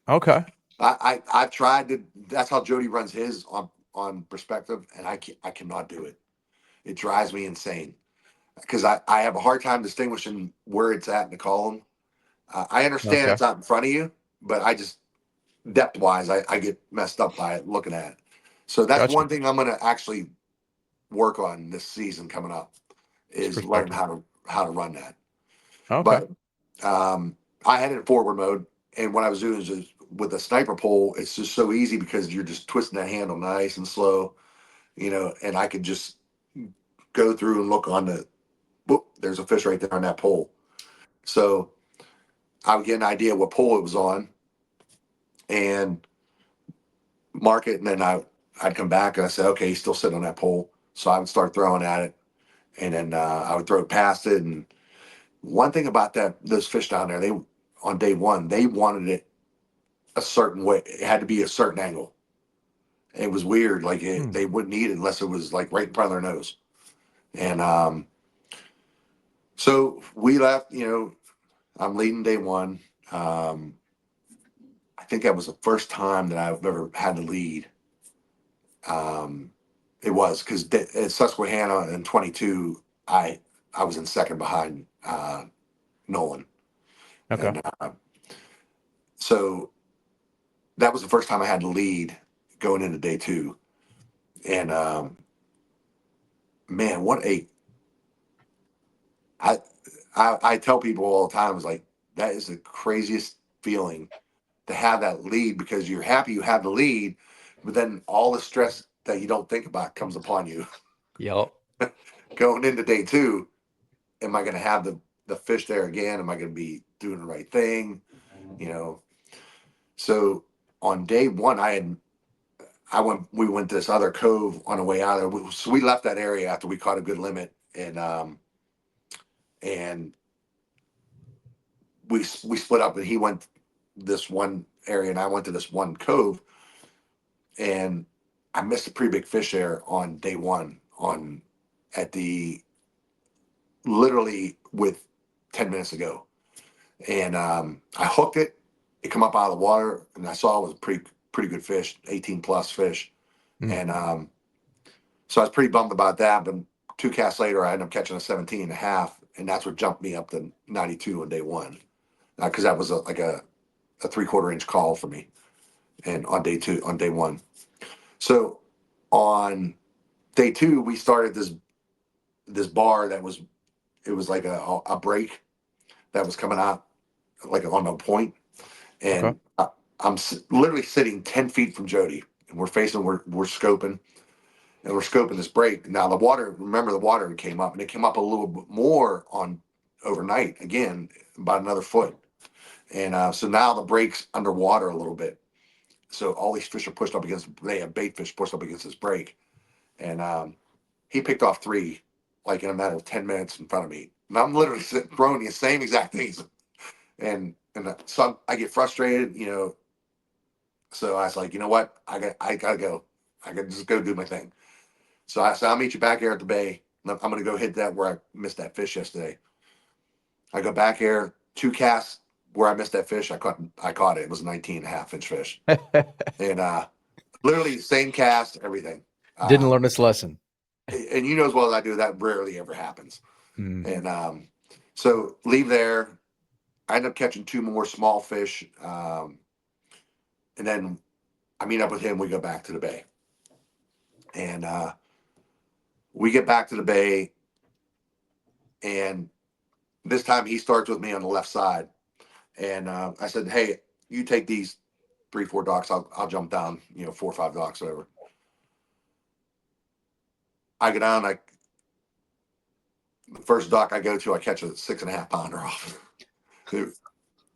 Speaker 1: okay.
Speaker 2: I've tried to. That's how Jody runs his on perspective, and I cannot do it. It drives me insane because I have a hard time distinguishing where it's at in the column. I understand
Speaker 1: Okay.
Speaker 2: it's out in front of you, but I just depth wise, I get messed up by it looking at it. So that's
Speaker 1: Gotcha.
Speaker 2: one thing I'm going to actually work on this season coming up
Speaker 1: It's
Speaker 2: is learn
Speaker 1: perspective.
Speaker 2: how to run that.
Speaker 1: Okay.
Speaker 2: But I had it in forward mode, and what I was doing is just with a sniper pole, it's just so easy because you're just twisting that handle nice and slow, and I could just go through and look on the, whoop, there's a fish right there on that pole. So I would get an idea what pole it was on and mark it, and then I'd come back and I said, okay, he's still sitting on that pole. So I would start throwing at it, and then I would throw it past it. And one thing about those fish down there, they on day one, they wanted it a certain way. It had to be a certain angle. It was weird. Like
Speaker 1: Hmm.
Speaker 2: they wouldn't eat it unless it was like right in front of their nose. And so we left. I'm leading day one. Um, I think that was the first time that I've ever had to lead. Um, it was because at Susquehanna in 22, I was in second behind Nolan,
Speaker 1: Okay.
Speaker 2: and so that was the first time I had to lead going into day two. And man, what a I, I tell people all the time is like that is the craziest feeling to have that lead because you're happy you have the lead, but then all the stress that you don't think about comes upon you
Speaker 1: Yep.
Speaker 2: going into day two. Am I going to have the fish there again? Am I going to be doing the right thing? You know. So on day one, I went we went to this other cove on the way out of there. So we left that area after we caught a good limit, and we split up, and he went this one area and I went to this one cove, and I missed a pretty big fish there on day one on at the literally with 10 minutes ago. And I hooked it. It come up out of the water, and I saw it was a pretty good fish, 18 plus fish.
Speaker 1: Hmm.
Speaker 2: And so I was pretty bummed about that. But 2 casts later, I ended up catching a 17 and a half, and that's what jumped me up to 92 on day one, because that was like a 3/4 inch call for me. And on day one. So on day two, we started this bar that was it was like a break that was coming out like on a point,
Speaker 1: Okay.
Speaker 2: and I'm literally sitting 10 feet from Jody, and we're scoping, and we're scoping this break. Now the water, remember the water came up, and it came up a little bit more on overnight again, about another foot, and so now the break's underwater a little bit. So all these fish are pushed up against. They have bait fish pushed up against this break, and he picked off 3 like in a matter of 10 minutes in front of me. And I'm literally throwing the same exact things, and so I get frustrated, So I was like, you know what, I gotta go. I gotta just go do my thing. So I said, I'll meet you back here at the bay. I'm gonna go hit that where I missed that fish yesterday. I go back here, 2 casts where I missed that fish. I caught it. It was a 19 and a half inch fish, and literally same cast, everything.
Speaker 1: Didn't
Speaker 2: Um,
Speaker 1: learn this lesson.
Speaker 2: and you know as well as I do that rarely ever happens.
Speaker 1: Hmm.
Speaker 2: And so leave there. I end up catching 2 more small fish, and then I meet up with him. We go back to the bay, and we get back to the bay, and this time he starts with me on the left side, and I said, "Hey, you take these 3, 4 docks. I'll jump down, 4 or 5 docks, whatever." I go down. The first dock I go to, I catch a 6.5 pounder off. it,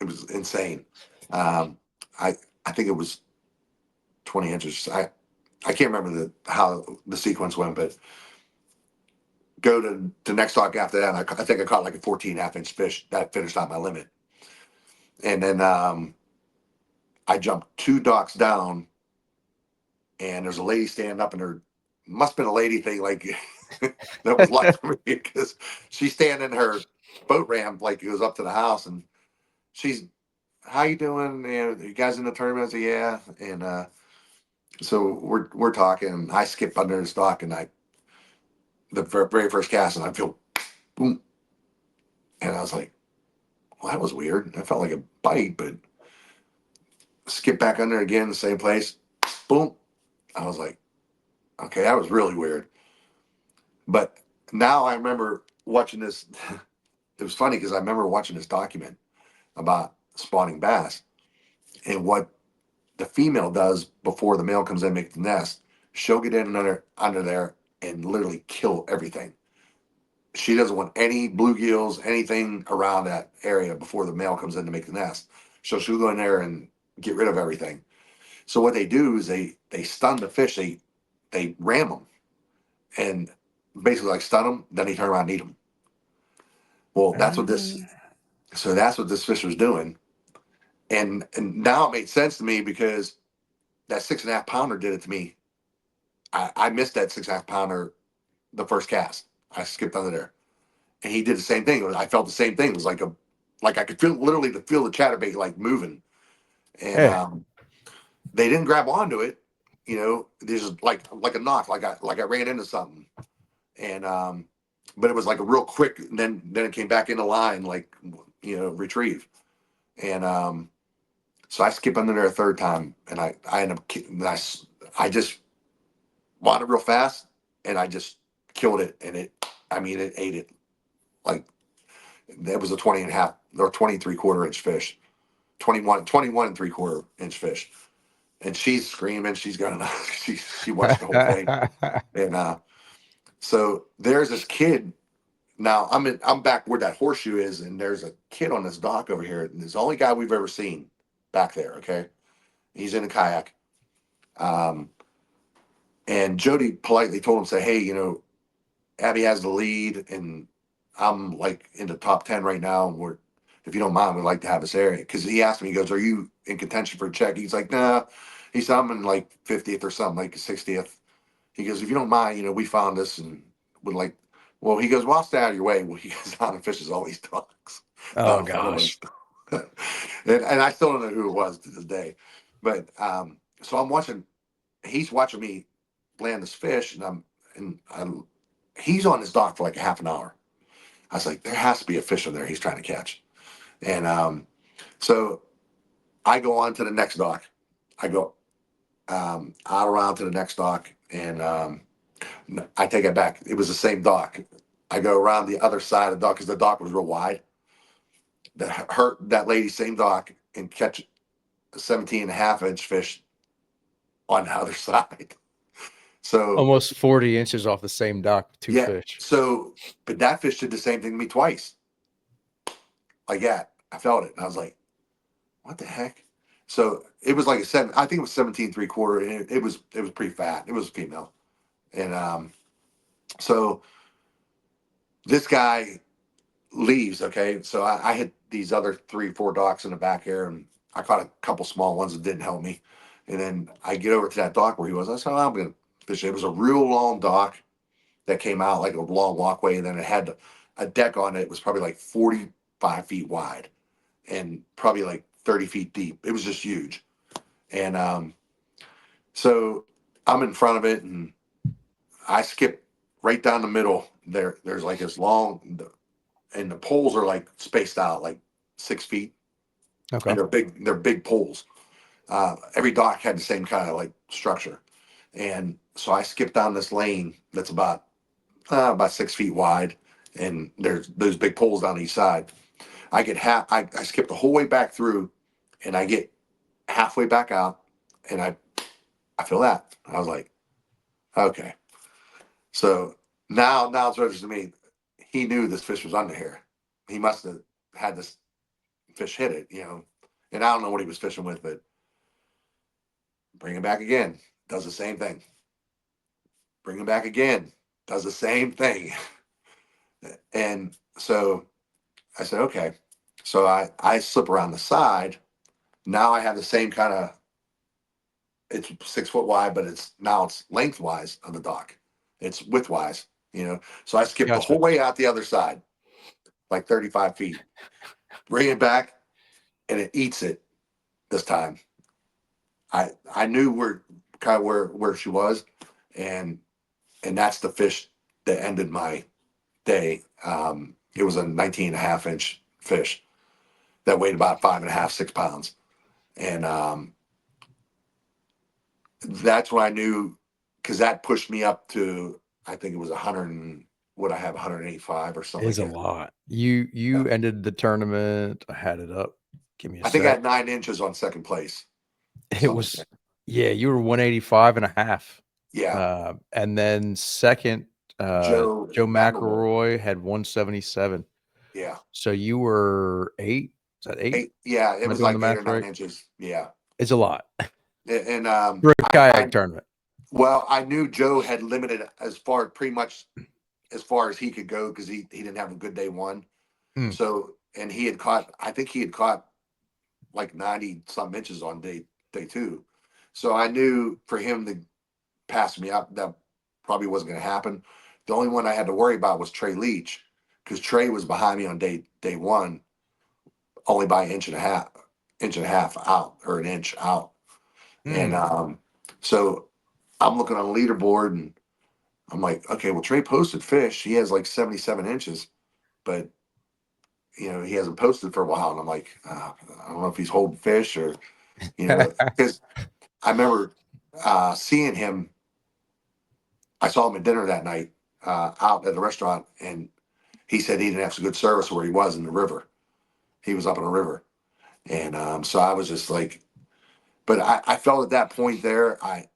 Speaker 2: it was insane. Um, I think it was 20 inches. I can't remember how the sequence went, but go to the next dock after that. I think I caught like a 14.5 inch fish that finished out my limit, and then I jumped 2 docks down, and there's a lady standing up, and there must have been a lady thing like that was like for me because she's standing in her boat ramp like it goes up to the house, and she's, "How you doing? You guys in the tournament?" I said, "Yeah," and so we're talking. And I skip under this dock, and the very first cast, and I feel boom, and I was like, "Well, that was weird." I felt like a bite, but skip back under again, the same place, boom. I was like, "Okay, that was really weird." But now I remember watching this. It was funny because I remember watching this document about spawning bass and what the female does before the male comes in and makes the nest. She'll get in under there and literally kill everything. She doesn't want any bluegills, anything around that area before the male comes in to make the nest. So she'll go in there and get rid of everything. So what they do is they stun the fish. They ram them and basically like stun them. Then they turn around and eat them. Well, that's what this fish was doing. And now it made sense to me because that 6.5 pounder did it to me. I missed that 6.5 pounder the first cast. I skipped under there, and he did the same thing. I felt the same thing. It was like I could feel the chatterbait like moving, and
Speaker 1: Yeah.
Speaker 2: they didn't grab onto it. There's just like a knock, like I ran into something, and but it was like a real quick. And then it came back into line, like retrieve, and so I skip under there a third time, and I end up I just wanted real fast, and I just killed it, and it ate it like that was a 20 and a half or 23/4 inch fish, 21 and 3/4 inch fish, and she's screaming, she's got enough. She watched the whole thing, and so there's this kid. Now I'm back where that horseshoe is, and there's a kid on this dock over here, and it's the only guy we've ever seen back there. Okay, he's in a kayak. Um, and Jody politely told him, say, "Hey, Abby has the lead, and I'm like in the top 10 right now. And if you don't mind, we'd like to have this area." Because he asked me, he goes, "Are you in contention for a check?" He's like, "Nah." He said, "I'm in like 50th or something, like 60th." He goes, "If you don't mind, we found this and would like." Well, he goes, "Well, I'll stay out of your way." Well, he goes down and fishes all these ducks
Speaker 1: Oh
Speaker 2: down in front of
Speaker 1: gosh.
Speaker 2: us. And I still don't know who it was to this day. But so he's watching me land this fish, and he's on his dock for like a half an hour. I was like, there has to be a fish in there he's trying to catch. And so I go on to the next dock. I go out around to the next dock, and I take it back. It was the same dock. I go around the other side of the dock because the dock was real wide. That lady, same dock, and catch a 17.5 inch fish on the other side. So
Speaker 1: Almost 40 inches off the same dock with two
Speaker 2: yeah,
Speaker 1: fish.
Speaker 2: but that fish did the same thing to me twice. Like that, I felt it, and I was like, "What the heck?" So it was like a seven. I think it was 17 3/4, and it was pretty fat. It was a female, and so this guy leaves. Okay, so I hit these other 3 4 docks in the back here, and I caught a couple small ones that didn't help me, and then I get over to that dock where he was. I said, "Oh, I'm gonna fish." It was a real long dock that came out like a long walkway, and then it had a deck on it. It was probably like 45 feet wide and probably like 30 feet deep. It was just huge. And so I'm in front of it, and I skip right down the middle. There's like this long, and the poles are like spaced out like 6 feet,
Speaker 1: Okay.
Speaker 2: and they're big. They're big poles. Every dock had the same kind of like structure. And so I skipped down this lane that's about 6 feet wide, and there's those big poles down each side. I skip the whole way back through, and I get halfway back out, and I feel that. I was like, okay. So now it's registered to me. He knew this fish was under here. He must have had this fish hit it, And I don't know what he was fishing with, but bring him back again, does the same thing. Bring him back again, does the same thing. And so I said, okay. So I slip around the side. Now I have the same kind of, it's 6 foot wide, but it's lengthwise of the dock. It's widthwise. So I skip the
Speaker 1: Gotcha.
Speaker 2: whole way out the other side, like 35 feet, bring it back, and it eats it this time. I knew where she was, and that's the fish that ended my day. It was a 19 and a half inch fish that weighed about 5.5, 6 pounds. And that's when I knew, because that pushed me up to, I think it was 100 and, what I have, 185 or something
Speaker 1: Is
Speaker 2: like
Speaker 1: a
Speaker 2: that.
Speaker 1: lot. You
Speaker 2: Yeah.
Speaker 1: ended the tournament. I had it up. Give me a
Speaker 2: I think I
Speaker 1: sec.
Speaker 2: had 9 inches on second place.
Speaker 1: It
Speaker 2: Something like
Speaker 1: was,
Speaker 2: that.
Speaker 1: yeah, you were 185 and a half.
Speaker 2: Yeah.
Speaker 1: And then second,
Speaker 2: Joe
Speaker 1: Joe
Speaker 2: McElroy.
Speaker 1: McElroy had 177.
Speaker 2: Yeah.
Speaker 1: So you were 8? Is that 8?
Speaker 2: Yeah. It
Speaker 1: Am I
Speaker 2: was
Speaker 1: doing the
Speaker 2: like eight or
Speaker 1: math
Speaker 2: nine
Speaker 1: right?
Speaker 2: inches. Yeah.
Speaker 1: It's a lot
Speaker 2: And
Speaker 1: for a kayak tournament.
Speaker 2: well, I knew Joe had limited as far, pretty much as far as he could go, because he didn't have a good day one.
Speaker 1: Mm.
Speaker 2: So, and he had caught, I think he had caught like 90 some inches on day two. So I knew for him to pass me up, that probably wasn't going to happen. The only one I had to worry about was Trey Leach, because Trey was behind me on day one, only by an inch and a half out, or an inch out. And
Speaker 1: Mm.
Speaker 2: so I'm looking on the leaderboard, and I'm like, okay, well, Trey posted fish. He has like 77 inches, but he hasn't posted for a while. And I'm like, I don't know if he's holding fish, or, because I remember seeing him. I saw him at dinner that night, out at the restaurant, and he said he didn't have some good service where he was in the river. He was up in the river. And so I was just like, but I felt at that point there, I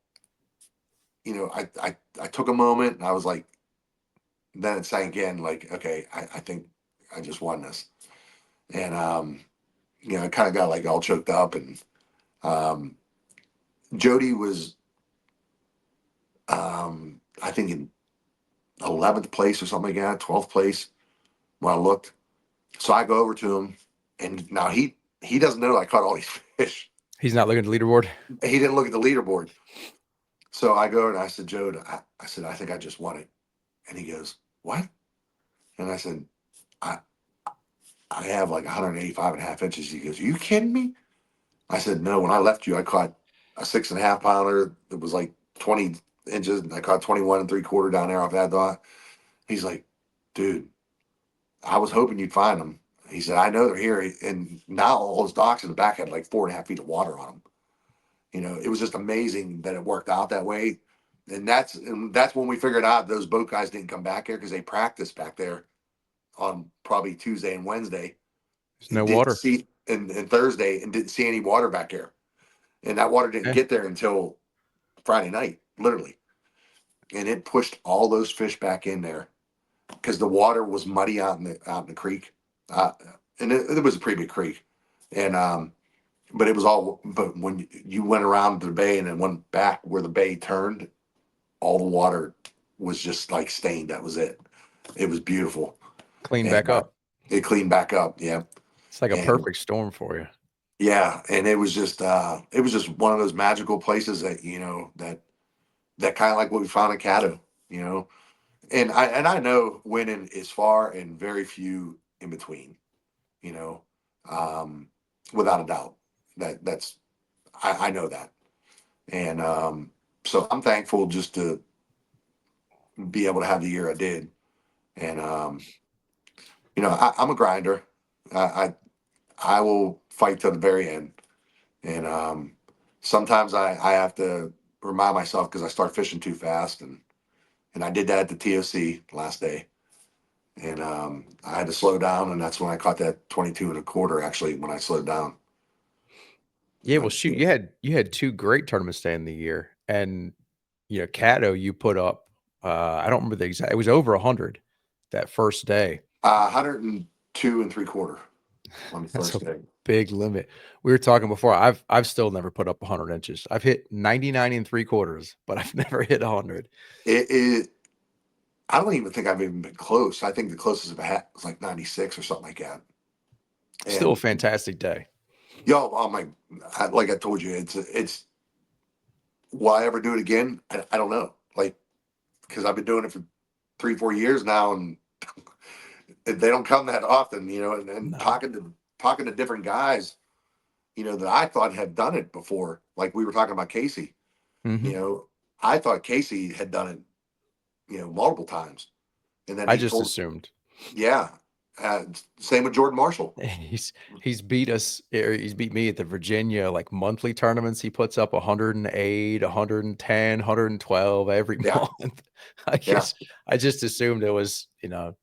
Speaker 2: took a moment, and I was like, then it sank in, like, okay, I think I just won this. And, I kind of got like all choked up. And um, Jody was, I think, in 11th place or something like that, 12th place when I looked. So I go over to him, and now he doesn't know I caught all these fish.
Speaker 1: He's not looking at the leaderboard.
Speaker 2: He didn't look at the leaderboard. So I go and I said, Joe, I said, I think I just won it. And he goes, what? And I said, I I have like 185 and a half inches. He goes, are you kidding me? I said, no, when I left you, I caught a 6.5 pounder that was like 20 inches, and I caught 21 and 3/4 down there off that dock. He's like, dude, I was hoping you'd find them. He said, I know they're here. And now all those docks in the back had like 4.5 feet of water on them. It was just amazing that it worked out that way. And that's when we figured out those boat guys didn't come back here, because they practiced back there on probably Tuesday and Wednesday,
Speaker 1: There's no
Speaker 2: and didn't
Speaker 1: water.
Speaker 2: see and Thursday, and didn't see any water back here. And that water didn't
Speaker 1: Okay.
Speaker 2: get there until Friday night, literally. And it pushed all those fish back in there, because the water was muddy out in the creek. Uh, and it was a pretty big creek. And but it was all, but when you went around the bay and then went back where the bay turned, all the water was just like stained. That was it. It was beautiful.
Speaker 1: Clean
Speaker 2: And
Speaker 1: back up.
Speaker 2: it cleaned back up. Yeah.
Speaker 1: It's like a
Speaker 2: And
Speaker 1: perfect storm for you.
Speaker 2: yeah, and it was just one of those magical places that, that kind of like what we found in Caddo, you know. And I know winning is far and very few in between, you know, um, without a doubt. That's I know that. And so I'm thankful just to be able to have the year I did. And I'm a grinder. I I will fight till the very end. And sometimes I have to remind myself because I start fishing too fast, and I did that at the TOC last day, and I had to slow down, and that's when I caught that 22 and a quarter. Actually, when I slowed down,
Speaker 1: Yeah, well, shoot, you had 2 great tournaments to end the year, and, Caddo, you put up, I don't remember the exact, it was over 100 that first day.
Speaker 2: 102 and three quarter on the
Speaker 1: That's
Speaker 2: first
Speaker 1: a
Speaker 2: day.
Speaker 1: big limit. We were talking before, I've still never put up 100 inches. I've hit 99 and 3 quarters, but I've never hit 100.
Speaker 2: It I don't even think I've even been close. I think the closest I've had was like 96 or something like that.
Speaker 1: Still a
Speaker 2: And
Speaker 1: fantastic day.
Speaker 2: yo, oh my, like I told you, it's will I ever do it again? I don't know. Like, because I've been doing it for 3, 4 years now, and they don't come that often, and
Speaker 1: No.
Speaker 2: talking to different guys, that I thought had done it before. Like we were talking about Casey, you
Speaker 1: Mhm.
Speaker 2: know, I thought Casey had done it, multiple times. And then
Speaker 1: I
Speaker 2: he
Speaker 1: just
Speaker 2: told,
Speaker 1: assumed.
Speaker 2: yeah, same with Jordan Marshall.
Speaker 1: He's he's beat us, or he's beat me at the Virginia, like, monthly tournaments. He puts up 108, 110, 112 every
Speaker 2: Yeah,
Speaker 1: month. I
Speaker 2: yeah,
Speaker 1: guess I just assumed it was, that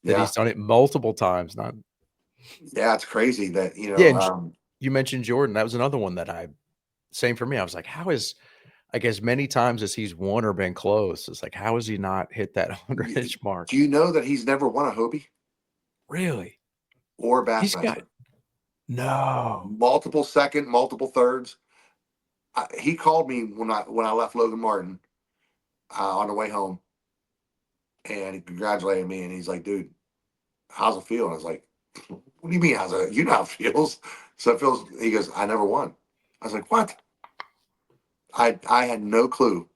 Speaker 2: yeah,
Speaker 1: he's done it multiple times, not.
Speaker 2: yeah. It's crazy that
Speaker 1: Yeah, and you mentioned Jordan, that was another one that I same for me. I was like, "How is," like, as many times as he's won or been close, it's like, how has he not hit that 100
Speaker 2: do
Speaker 1: inch mark?
Speaker 2: you know that he's never won a Hobie
Speaker 1: Really?
Speaker 2: or
Speaker 1: He's got
Speaker 2: Bassmaster?
Speaker 1: no.
Speaker 2: Multiple second, multiple thirds. He called me when I left Logan Martin on the way home, and he congratulated me, and he's like, "Dude, how's it feel?" And I was like, "What do you mean how's it? You know how it feels." So it feels. He goes, "I never won." I was like, "What?" I had no clue.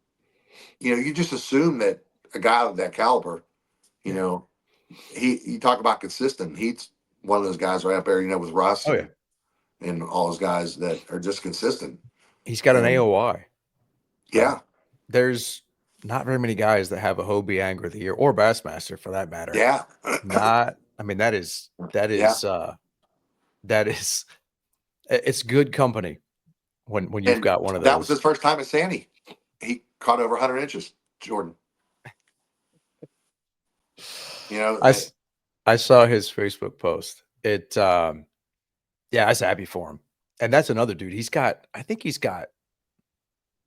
Speaker 2: You just assume that a guy of that caliber, you
Speaker 1: Yeah.
Speaker 2: know, you talk about consistent. He's one of those guys right up there, with Russ
Speaker 1: Oh, yeah.
Speaker 2: and all those guys that are just consistent.
Speaker 1: He's got an
Speaker 2: And
Speaker 1: AOI.
Speaker 2: yeah,
Speaker 1: There's not very many guys that have a Hobie Angler of the Year or Bassmaster for that matter.
Speaker 2: yeah,
Speaker 1: Not, I mean, that
Speaker 2: yeah.
Speaker 1: is, that is it's good company when you've
Speaker 2: And
Speaker 1: got one of
Speaker 2: that was
Speaker 1: those.
Speaker 2: his first time at Sandy. He caught over 100 inches, Jordan. You know,
Speaker 1: I
Speaker 2: and,
Speaker 1: s I saw his Facebook post. Yeah, I was happy for him. And that's another dude. I think he's got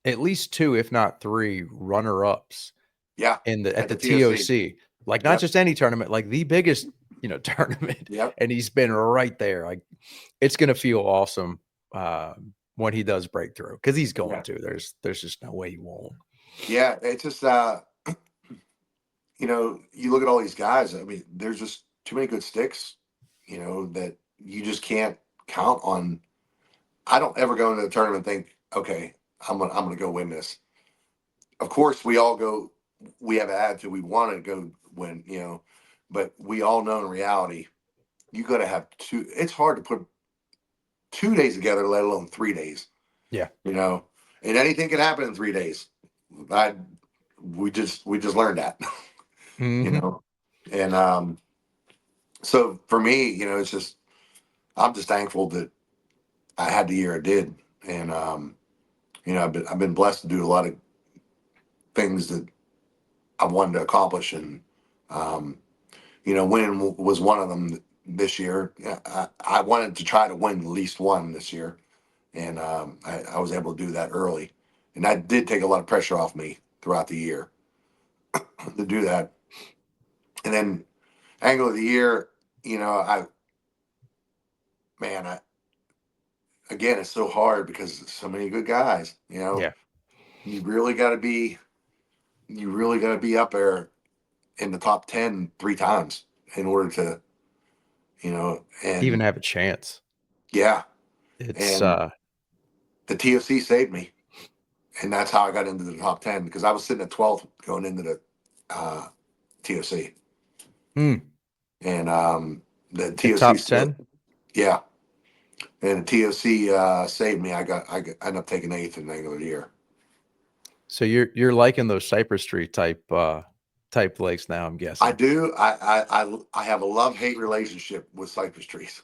Speaker 1: at least 2, if not 3 runner-ups
Speaker 2: yeah,
Speaker 1: at
Speaker 2: at
Speaker 1: the
Speaker 2: the TOC.
Speaker 1: TOC. Like, not
Speaker 2: Yep,
Speaker 1: just any tournament, like the biggest, tournament,
Speaker 2: yep,
Speaker 1: and he's been right there. Like, it's gonna feel awesome, when he does break through, because he's going
Speaker 2: yeah,
Speaker 1: to. There's just no way he won't.
Speaker 2: yeah. It's just you look at all these guys. I mean, there's just too many good sticks. That you just can't count on. I don't ever go into the tournament and think, okay, I'm gonna go win this. Of course, we all go. We have an attitude. We want to go win. But we all know in reality, you got to have two. It's hard to put 2 days together, let alone 3 days.
Speaker 1: Yeah.
Speaker 2: You know, and anything can happen in 3 days. I we just learned that. you
Speaker 1: Mhm.
Speaker 2: know, and so for me, it's just I'm just thankful that I had the year I did, and I've been blessed to do a lot of things that I wanted to accomplish, and um, winning was one of them this year. Yeah, I wanted to try to win at least one this year, and I was able to do that early, and that did take a lot of pressure off me throughout the year to do that. And then angle of the year, I man, again, it's so hard because so many good guys.
Speaker 1: Yeah.
Speaker 2: You really got to be you really got to be up there in the top 10 3 times in order to
Speaker 1: Even
Speaker 2: and
Speaker 1: have a chance.
Speaker 2: yeah,
Speaker 1: It's,
Speaker 2: and the TOC saved me, and that's how I got into the top 10 because I was sitting at 12th going into the TOC,
Speaker 1: mm,
Speaker 2: and the
Speaker 1: a
Speaker 2: TOC
Speaker 1: top
Speaker 2: still,
Speaker 1: 10?
Speaker 2: yeah, and the TOC saved me. I ended up taking eighth in the angle of the year.
Speaker 1: So you're liking those Cypress Tree type lakes now, I'm
Speaker 2: I
Speaker 1: guessing.
Speaker 2: do. I have a love hate relationship with cypress trees.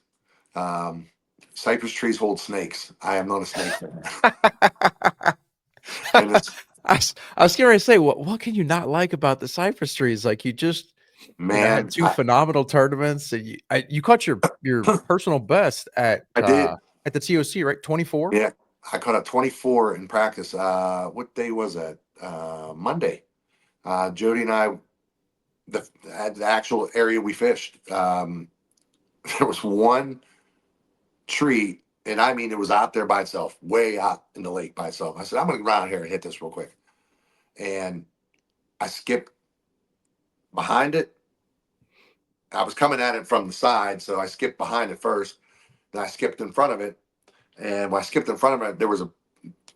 Speaker 2: Um, cypress trees hold snakes. I am not a snake fan.
Speaker 1: I
Speaker 2: And it's,
Speaker 1: was going to say, what can you not like about the cypress trees? Like you just, had
Speaker 2: man,
Speaker 1: two phenomenal tournaments, and you caught your personal best
Speaker 2: I did.
Speaker 1: at the TOC, right? 24.
Speaker 2: Yeah, I caught a 24 in practice. What day was that? Monday. Jody and I, at the actual area we fished, there was one tree, and I mean, it was out there by itself, way out in the lake by itself. I said, I'm going to go around here and hit this real quick. And I skipped behind it. I was coming at it from the side, so I skipped behind it first. Then I skipped in front of it. And when I skipped in front of it, there was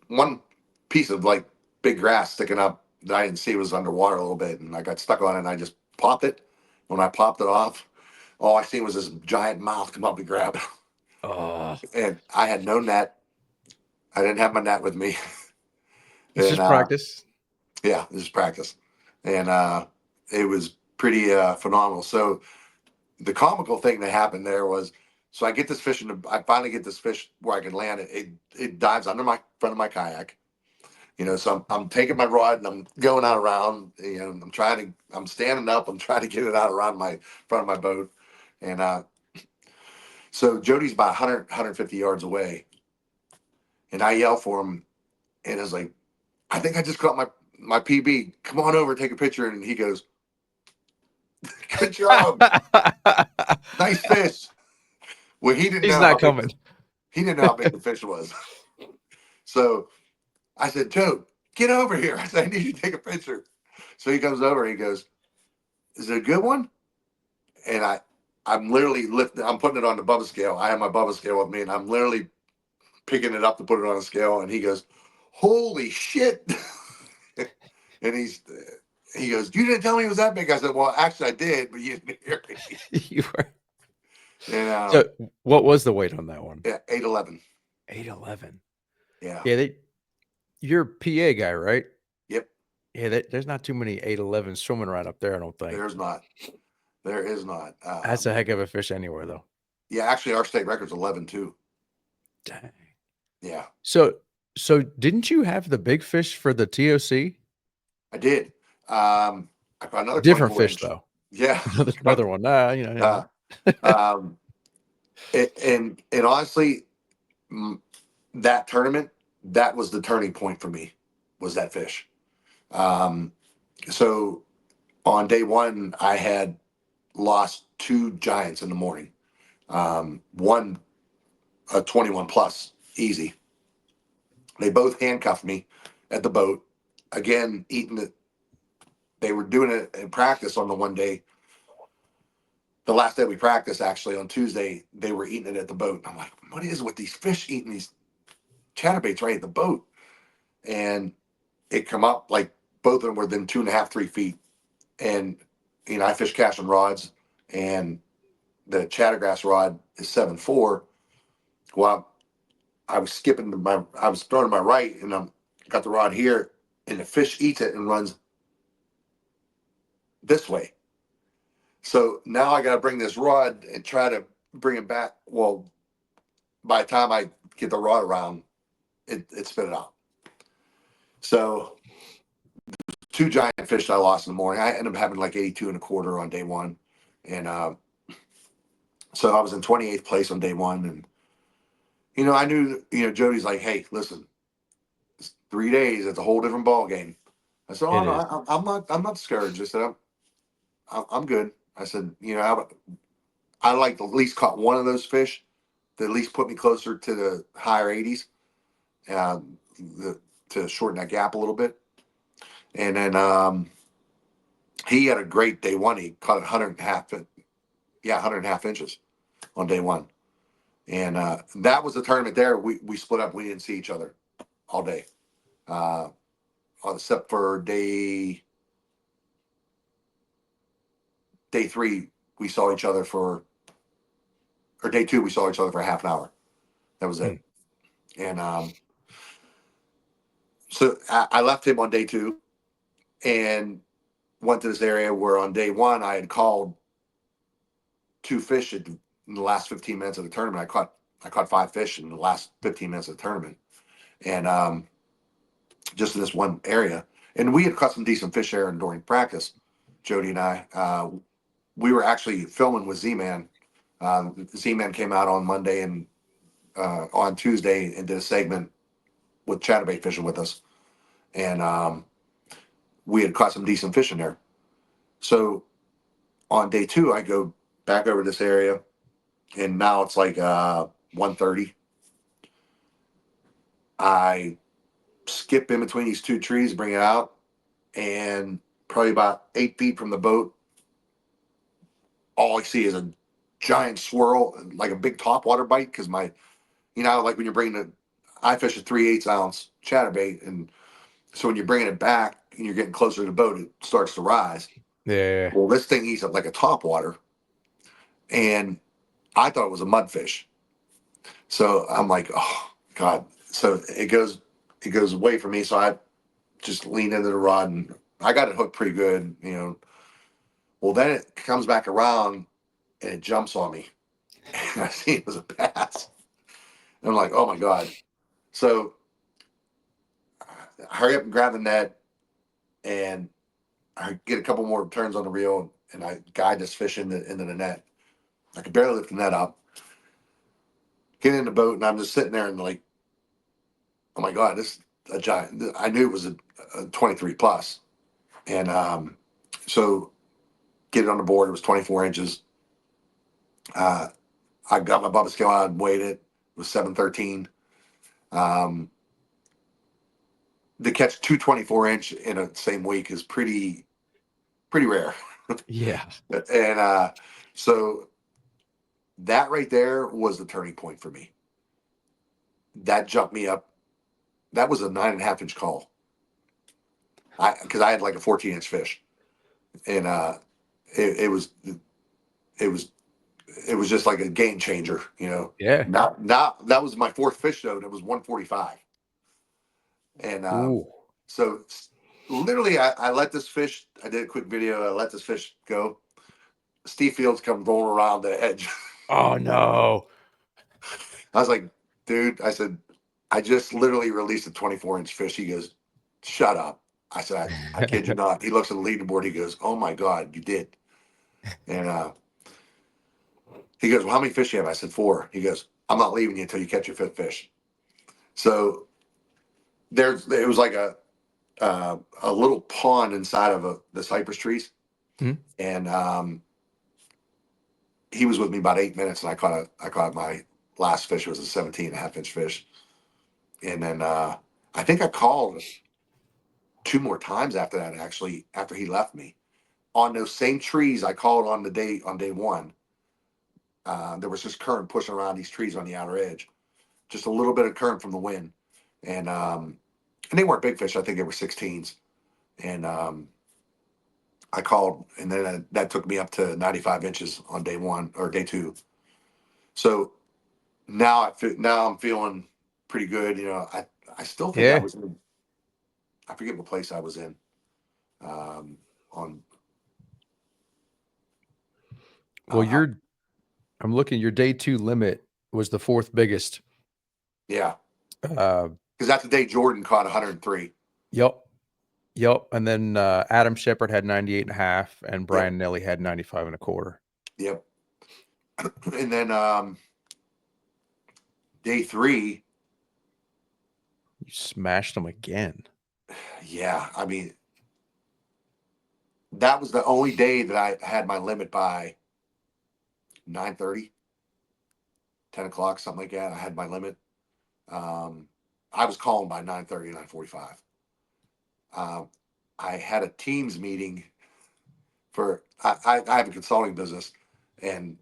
Speaker 2: one piece of like big grass sticking up that I didn't see was underwater a little bit. And I got stuck on it and I just popped it. When I popped it off, all I seen was this giant mouth come up and grab it.
Speaker 1: Oh,
Speaker 2: And I had no net. I didn't have my net with me.
Speaker 1: it's
Speaker 2: And
Speaker 1: just practice.
Speaker 2: yeah, this is practice. And it was pretty phenomenal. So the comical thing that happened there was, so I get this fish I finally get this fish where I can land it. It dives under my front of my kayak. So I'm taking my rod and I'm going out around. I'm standing up. I'm trying to get it out around my front of my boat. And so Jody's about 150 yards away, and I yell for him, and it's like, I think I just caught my PB. Come on over, take a picture. And he goes, "Good job, nice fish." Well, he didn't
Speaker 1: He's
Speaker 2: know how
Speaker 1: not
Speaker 2: big
Speaker 1: coming.
Speaker 2: he didn't know how big the fish was. So I said, "Joe, get over here." I said, "I need you to take a picture." So he comes over. He goes, "Is it a good one?" And I'm literally lifting. I'm putting it on the Bubba scale. I have my Bubba scale with me, and I'm literally picking it up to put it on a scale. And he goes, "Holy shit!" And he goes, "You didn't tell me it was that big." I said, "Well, actually, I did, but you didn't hear me."
Speaker 1: You were.
Speaker 2: And
Speaker 1: So, what was the weight on that one?
Speaker 2: yeah, 811.
Speaker 1: 811.
Speaker 2: Yeah.
Speaker 1: Yeah, you're a PA guy, right?
Speaker 2: Yep.
Speaker 1: Yeah, there's not too many 811 swimming right up there, I don't think.
Speaker 2: There's not. There is not.
Speaker 1: That's a heck of a fish anywhere, though.
Speaker 2: Yeah, actually, our state record's 11 too.
Speaker 1: Dang.
Speaker 2: Yeah,
Speaker 1: So didn't you have the big fish for the TOC?
Speaker 2: I did. I caught another
Speaker 1: Different
Speaker 2: 24
Speaker 1: fish,
Speaker 2: inch.
Speaker 1: though.
Speaker 2: Yeah.
Speaker 1: Another one.
Speaker 2: uh, um, and honestly, that tournament, that was the turning point for me, was that fish. Um, so on day one, I had lost two giants in the morning. One, a 21 plus, easy. They both handcuffed me at the boat. Again, eating it. They were doing it in practice on the one day. The last day we practiced, actually, on Tuesday, they were eating it at the boat. I'm like, what is with these fish eating these chatterbaits right at the boat? And it come up like both of them were within 2.5, 3 feet. And, I fish casting rods, and the chattergrass rod is 7.4. Well, I was I was throwing to my right, and I'm got the rod here, and the fish eats it and runs this way. So now I got to bring this rod and try to bring it back. Well, by the time I get the rod around, it spit it out. So two giant fish I lost in the morning. I ended up having like 82 and a quarter on day one. And so I was in 28th place on day one. And, I knew, Jody's like, "Hey, listen, it's 3 days. It's a whole different ball game." I said, "Oh,
Speaker 1: It
Speaker 2: no,
Speaker 1: is.
Speaker 2: I'm not discouraged." I said, I'm good. I said, I like to at least caught one of those fish that at least put me closer to the higher 80s, um, to shorten that gap a little bit. And then he had a great day one. He caught 100.5 inches on day one. And that was the tournament there. We split up. We didn't see each other all day, uh, except for day three. We saw each other or day two, we saw each other for half an hour. That was
Speaker 1: Hmm.
Speaker 2: it. And so I left him on day two and went to this area where on day one I had called two fish in the last 15 minutes of the tournament. I caught 5 fish in the last 15 minutes of the tournament, and just in this one area. And we had caught some decent fish there during practice. Jody and I, we were actually filming with Z-Man. Z-Man came out on Monday and on Tuesday and did a segment with Chatterbait fishing with us, and we had caught some decent fish in there. So on day 2, I go back over this area, and now it's like 1:30. I skip in between these 2 trees, bring it out, and probably about 8 feet from the boat, all I see is a giant swirl, like a big topwater bite. Because like when you're bringing I fish a 3/8 ounce chatterbait, and so when you're bringing it back and you're getting closer to the boat, it starts to rise.
Speaker 1: Yeah.
Speaker 2: Well, this thing eats up like a topwater, and I thought it was a mudfish. So I'm like, oh God. So it goes away from me. So I just lean into the rod, and I got it hooked pretty good. Well, then it comes back around and it jumps on me. And I see it was a bass. And I'm like, oh my God. So I hurry up and grab the net, and I get a couple more turns on the reel, and I guide this fish into the net. I could barely lift the net up, get in the boat, and I'm just sitting there and like, oh my God, this is a giant. I knew it was a 23 plus. And so get it on the board. It was 24 inches. Uh, I got my Bubba scale out and weighed it. It was 713. Um, to catch 224-inch in a same week is pretty rare.
Speaker 1: Yeah.
Speaker 2: And so that right there was the turning point for me. That jumped me up. That was a 9.5-inch call. Because I had like a 14-inch fish, and it was it was just like a game changer.
Speaker 1: Yeah.
Speaker 2: Now that was my 4th fish though, and it was 145. And
Speaker 1: Ooh.
Speaker 2: so literally, I let this fish. I did a quick video. I let this fish go. Steve Fields comes rolling around the edge.
Speaker 1: Oh no.
Speaker 2: I was like, dude, I said, I just literally released a 24-inch fish. He goes, shut up. I said, I kid you not. He looks at the leaderboard. He goes, oh my God, you did. And he goes, well, how many fish do you have? I said, 4. He goes, I'm not leaving you until you catch your 5th fish. So it was like a little pond inside of the cypress trees.
Speaker 1: Mhm.
Speaker 2: And he was with me about 8 minutes, and I caught my last fish. It was a 17.5-inch fish. And then I think I called 2 more times after that, actually, after he left me. On those same trees I called on day 1. There was just current pushing around these trees on the outer edge. Just a little bit of current from the wind. And they weren't big fish. I think they were 16s. And I called, and then that took me up to 95 inches on day 1 or day 2. So now I'm feeling pretty good. I still think I
Speaker 1: Yeah.
Speaker 2: was in, I forget what place I was in. On
Speaker 1: Well,
Speaker 2: uh,
Speaker 1: I'm looking, your day 2 limit was the 4th biggest.
Speaker 2: yeah,
Speaker 1: Uh,
Speaker 2: because that's the day Jordan caught 103.
Speaker 1: yep. Yep. And then Adam Shepard had 98.5, and
Speaker 2: Yep,
Speaker 1: Brian Nelly had 95.25.
Speaker 2: yep. And then day 3,
Speaker 1: You smashed them again.
Speaker 2: yeah, I mean that was the only day that I had my limit by 9:30, 10 o'clock, something like that. I had my limit. Um, I was calling by 9:30, 9:45. Um, I had a Teams meeting for I have a consulting business, and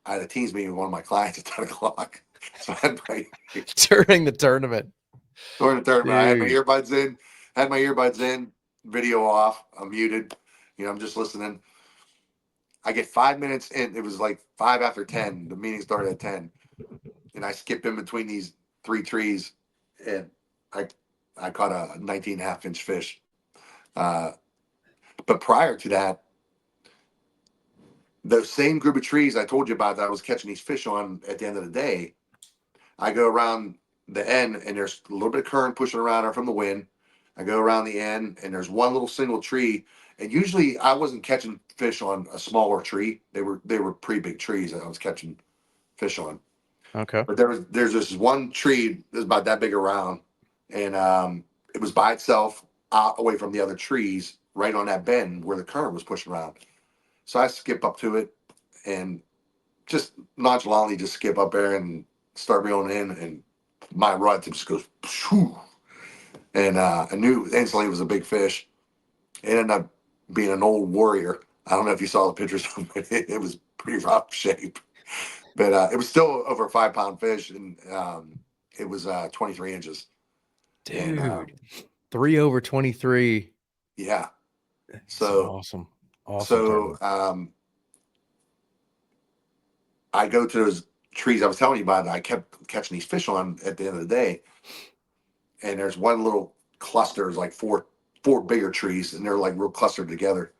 Speaker 2: I had a Teams meeting with one of my clients at 10 o'clock. So I had my
Speaker 1: During the tournament.
Speaker 2: during the tournament, I had my
Speaker 1: Dude.
Speaker 2: earbuds in, video off, I'm muted. I'm just listening. I get 5 minutes in. It was like 5 after 10. The meeting started at 10, and I skipped in between these 3 trees, and I I caught a 19.5-inch fish. Uh, but prior to that, those same group of trees I told you about that I was catching these fish on at the end of the day, I go around the end and there's a little bit of current pushing around from the wind. I go around the end and there's one little single tree. And usually I wasn't catching fish on a smaller tree. They were pretty big trees that I was catching fish on.
Speaker 1: Okay.
Speaker 2: But there's this one tree that's about that big around, and it was by itself out away from the other trees, right on that bend where the current was pushing around. So I skip up to it and just nonchalantly just skip up there and start reeling in, and my rod tip just goes, phew, and I knew instantly it was a big fish. It ended up being an old warrior. I don't know if you saw the pictures of it. It was pretty rough shape, but it was still over a 5 pound fish, and it was 23 inches. And
Speaker 1: Dude, 3 over 23.
Speaker 2: yeah,
Speaker 1: It's
Speaker 2: so
Speaker 1: awesome. Awesome
Speaker 2: so
Speaker 1: tournament.
Speaker 2: I go to those trees I was telling you about that I kept catching these fish on at the end of the day, and there's one little cluster, it's like four bigger trees, and they're like real clustered together.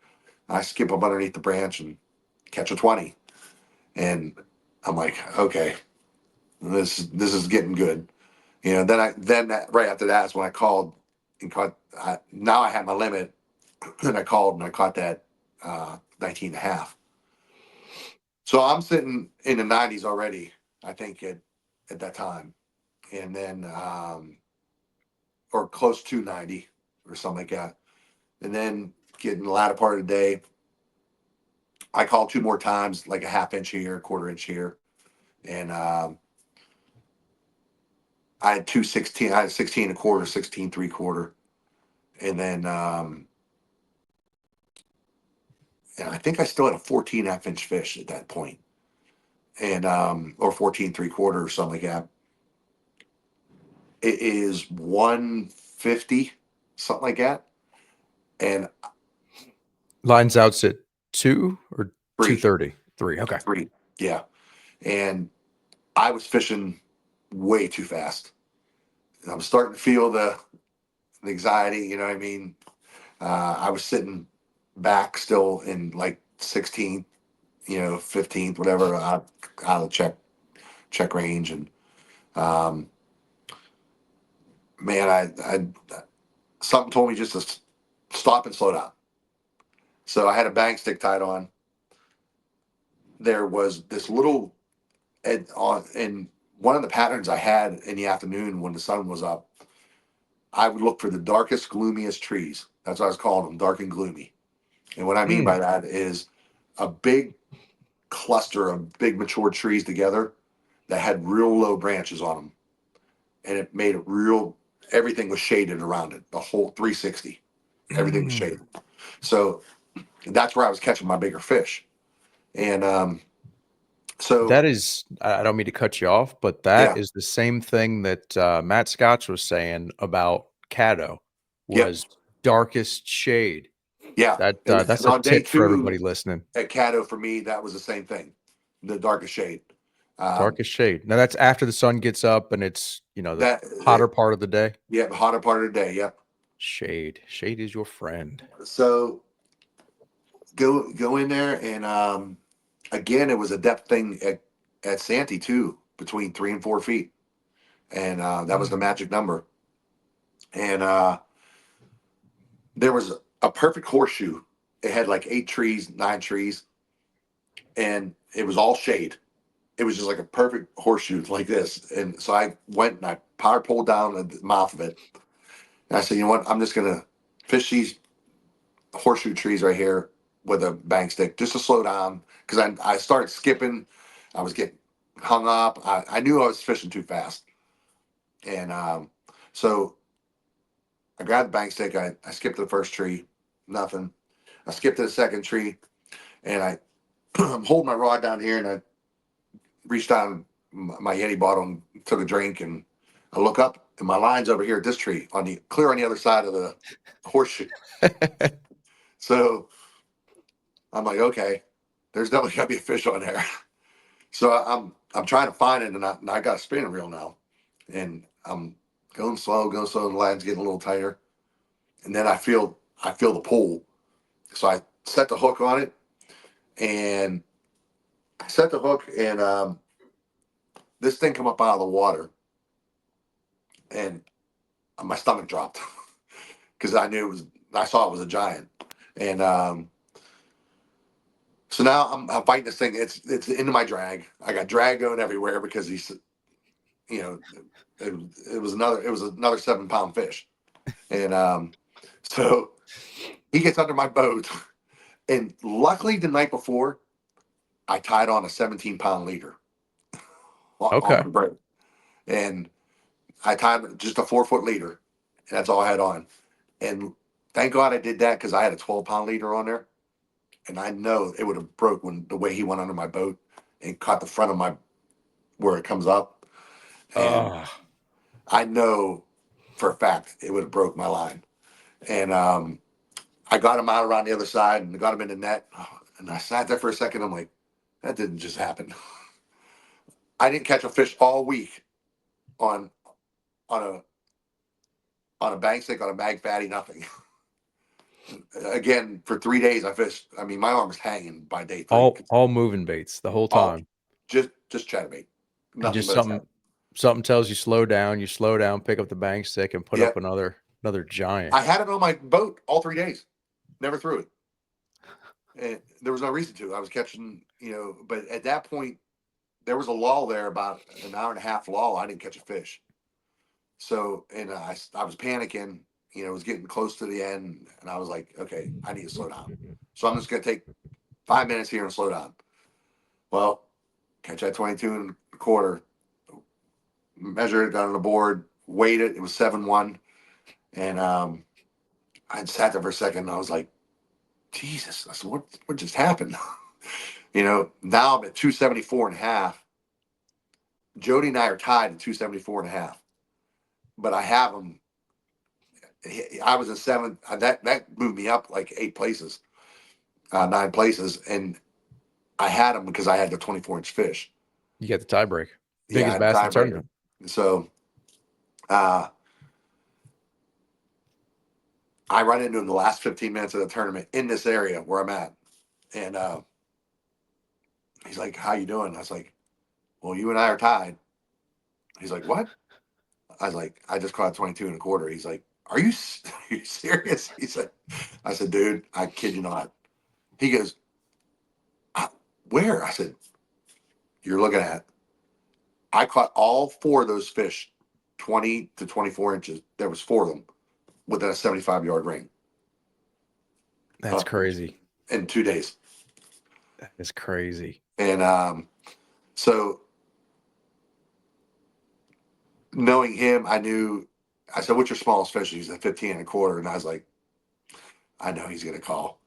Speaker 2: I skip up underneath the branch and catch a 20, and I'm like, okay, this is getting good. Right after that is when I called and caught. Now I had my limit, and I called and I caught that 19 and a half. So I'm sitting in the 90s already, I think at that time, and then or close to 90 or something like that. And then getting the latter part of the day, I called two more times, like a half inch here, a quarter inch here, and I had 216. I had 16 a quarter, 16 3/4, and then and I think I still had a 14 half inch fish at that point, and or 14 3/4 or something like that. It is 150, something like that, and
Speaker 1: Lines outs at 2 or
Speaker 2: three,
Speaker 1: 230? 3. Okay.
Speaker 2: three, yeah. And I was fishing way too fast. And I'm starting to feel the anxiety. You know what I mean? I was sitting back still in like 16th, 15th, whatever, out of the check range, and um, man, I something told me just to stop and slow down. So I had a bang stick tied on. There was this little on in one of the patterns I had in the afternoon when the sun was up. I would look for the darkest, gloomiest trees. That's what I was calling them, dark and gloomy. And what I mean by
Speaker 1: Mm.
Speaker 2: that is a big cluster of big mature trees together that had real low branches on them, and it made it real. Everything was shaded around it. The whole 360, everything was
Speaker 1: Mm.
Speaker 2: shaded. So that's where I was catching my bigger fish. And so
Speaker 1: That is, I don't mean to cut you off, but that
Speaker 2: yeah,
Speaker 1: is the same thing that Matt Scotch was saying about Caddo
Speaker 2: yep,
Speaker 1: was darkest shade.
Speaker 2: yeah.
Speaker 1: That's
Speaker 2: And
Speaker 1: a
Speaker 2: on day
Speaker 1: tip for
Speaker 2: two
Speaker 1: everybody listening.
Speaker 2: at Caddo for me, that was the same thing, the darkest shade. Um,
Speaker 1: Darkest shade. Now that's after the sun gets up and it's, the
Speaker 2: that
Speaker 1: hotter part of the day.
Speaker 2: yeah, the hotter part of the day. Yep.
Speaker 1: Shade. Shade is your friend.
Speaker 2: So go in there, and again, it was a depth thing at Santee too, between 3 and 4 feet, and that was the
Speaker 1: Mm.
Speaker 2: magic number. And there was a perfect horseshoe. It had like 8 trees, 9 trees, and it was all shade. It was just like a perfect horseshoe like this. And so I went and I power pulled down the mouth of it. And I said, you know what? I'm just gonna fish these horseshoe trees right here with a bang stick just to slow down, because I started skipping. I was getting hung up. I knew I was fishing too fast. And so I grabbed the bang stick. I skipped to the first tree, nothing. I skipped to the second tree, and I'm holding my rod down here, and I reached down my Yeti bottle and took a drink, and I look up, and my line's over here at this tree on the clear on the other side of the horseshoe. So I'm like, okay, there's definitely got to be a fish on there. So I'm trying to find it, and I got a spinning reel now, and I'm going slow, and the line's getting a little tighter, and then I feel the pull, so I set the hook on it, and I set the hook, and this thing come up out of the water, and my stomach dropped because I knew it was. I saw it was a giant, and so now I'm fighting this thing. It's into my drag. I got drag going everywhere because he's, you know, it was another 7 pound fish, and so he gets under my boat, and luckily the night before I tied on a 17 pound leader on
Speaker 1: Okay.
Speaker 2: my boat, and I tied just a 4 foot leader, and that's all I had on, and thank God I did that because I had a 12 pound leader on there, and I know it would have broke when the way he went under my boat and caught the front of my where it comes up, and
Speaker 1: Oh,
Speaker 2: I know for a fact it would have broke my line. And I got him out around the other side and got him in the net. And I sat there for a second. I'm like, that didn't just happen. I didn't catch a fish all week on on a on a bank stick, on a mag fatty, nothing. Again, for 3 days I fished. I mean, my arm was hanging by day three.
Speaker 1: all moving baits the whole
Speaker 2: All
Speaker 1: time.
Speaker 2: just chatterbait,
Speaker 1: And
Speaker 2: nothing
Speaker 1: just
Speaker 2: but a chat.
Speaker 1: something tells you you slow down, pick up the bang stick and put
Speaker 2: Yeah,
Speaker 1: up another giant.
Speaker 2: I had it on my boat all 3 days. Never threw it, and there was no reason to. I was catching, but at that point there was a lull there, about an hour and a half lull. I didn't catch a fish. So, and I was panicking, it was getting close to the end, and I was like, okay, I need to slow down. So I'm just going to take 5 minutes here and slow down. Well, catch that 22 and a quarter, measured it on the board, weighed it. It was 7-1. And I sat there for a second and I was like, Jesus, I said, what just happened? Now I'm at 274 and a half. Jody and I are tied at 274 and a half, but I have him. I was in seventh. That moved me up like 8 places, 9 places, and I had him because I had the 24-inch fish.
Speaker 1: You got the tie break.
Speaker 2: Yeah, I
Speaker 1: Biggest
Speaker 2: had the
Speaker 1: bass in the
Speaker 2: tiebreaker.
Speaker 1: tournament.
Speaker 2: So uh, I run into him the last 15 minutes of the tournament in this area where I'm at, and he's like, "How you doing?" I was like, "Well, you and I are tied." He's like, "What?" I was like, "I just caught 22 and a quarter." He's like, are you serious?" He said, "I said, dude, I kid you not." He goes, "Where?" I said, "You're looking at." I caught all 4 of those fish, 20 to 24 inches. There was 4 of them within a 75-yard ring
Speaker 1: That's
Speaker 2: uh,
Speaker 1: crazy.
Speaker 2: in 2 days.
Speaker 1: That is crazy.
Speaker 2: And so knowing him, I said, "What's your smallest fish?" He's at 15 and a quarter. And I was like, I know he's going to call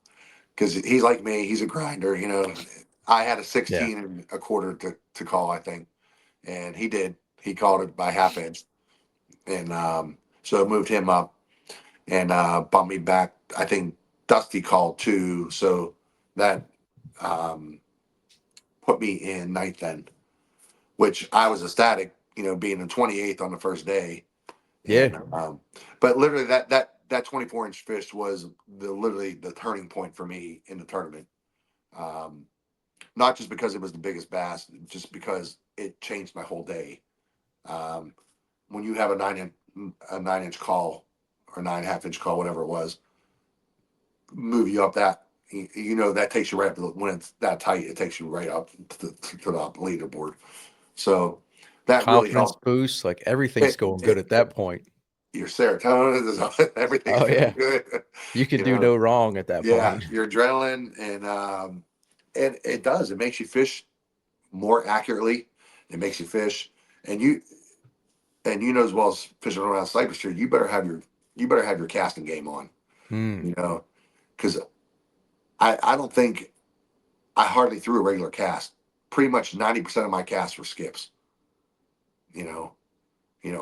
Speaker 2: because he's like me. He's a grinder. I had a
Speaker 1: Yeah.
Speaker 2: 16 and a quarter to call, I think. And he did. He called it by half inch. And so it moved him up and bumped me back. I think Dusty called too, so that um, put me in ninth then, which I was ecstatic, being in 28th on the first day.
Speaker 1: Yeah.
Speaker 2: And but literally that 24-inch fish was literally the turning point for me in the tournament. Um, Not just because it was the biggest bass, just because it changed my whole day. Um, when you have a 9-inch call or 9.5-inch call, whatever it was, move you up that that takes you right up when it's that tight. It takes you right up to the leaderboard. So that really
Speaker 1: Confidence
Speaker 2: helped.
Speaker 1: boost, like everything's
Speaker 2: It,
Speaker 1: going good
Speaker 2: it,
Speaker 1: at that point.
Speaker 2: your serotonin, everything's
Speaker 1: Oh
Speaker 2: feeling
Speaker 1: yeah.
Speaker 2: good.
Speaker 1: You can
Speaker 2: you
Speaker 1: do
Speaker 2: know,
Speaker 1: no wrong at that
Speaker 2: yeah,
Speaker 1: point.
Speaker 2: your adrenaline and it does. It makes you fish more accurately. It makes you fish, and you know as well as fishing around Cypress Street, you better have your casting game on.
Speaker 1: Mm.
Speaker 2: Because I don't think I hardly threw a regular cast. Pretty much 90% of my casts were skips. You know,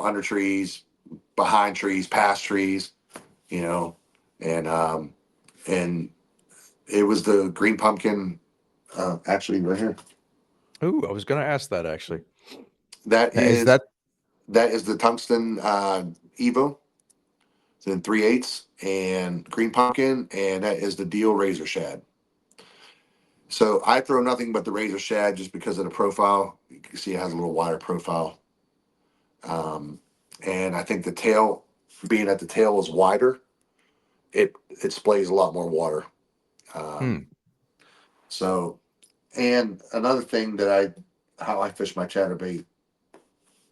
Speaker 2: under trees, behind trees, past trees. You know, and and it was the green pumpkin. Actually, right here.
Speaker 1: Ooh, I was gonna ask that actually.
Speaker 2: That
Speaker 1: Is
Speaker 2: is
Speaker 1: that
Speaker 2: that is the tungsten Evo. It's in 3/8 and green pumpkin, and that is the deal razor shad. So I throw nothing but the razor shad just because of the profile. You can see it has a little wider profile. And I think the tail, being that the tail is wider, it splays a lot more water.
Speaker 1: Hmm.
Speaker 2: So, and another thing how I fish my chatterbait,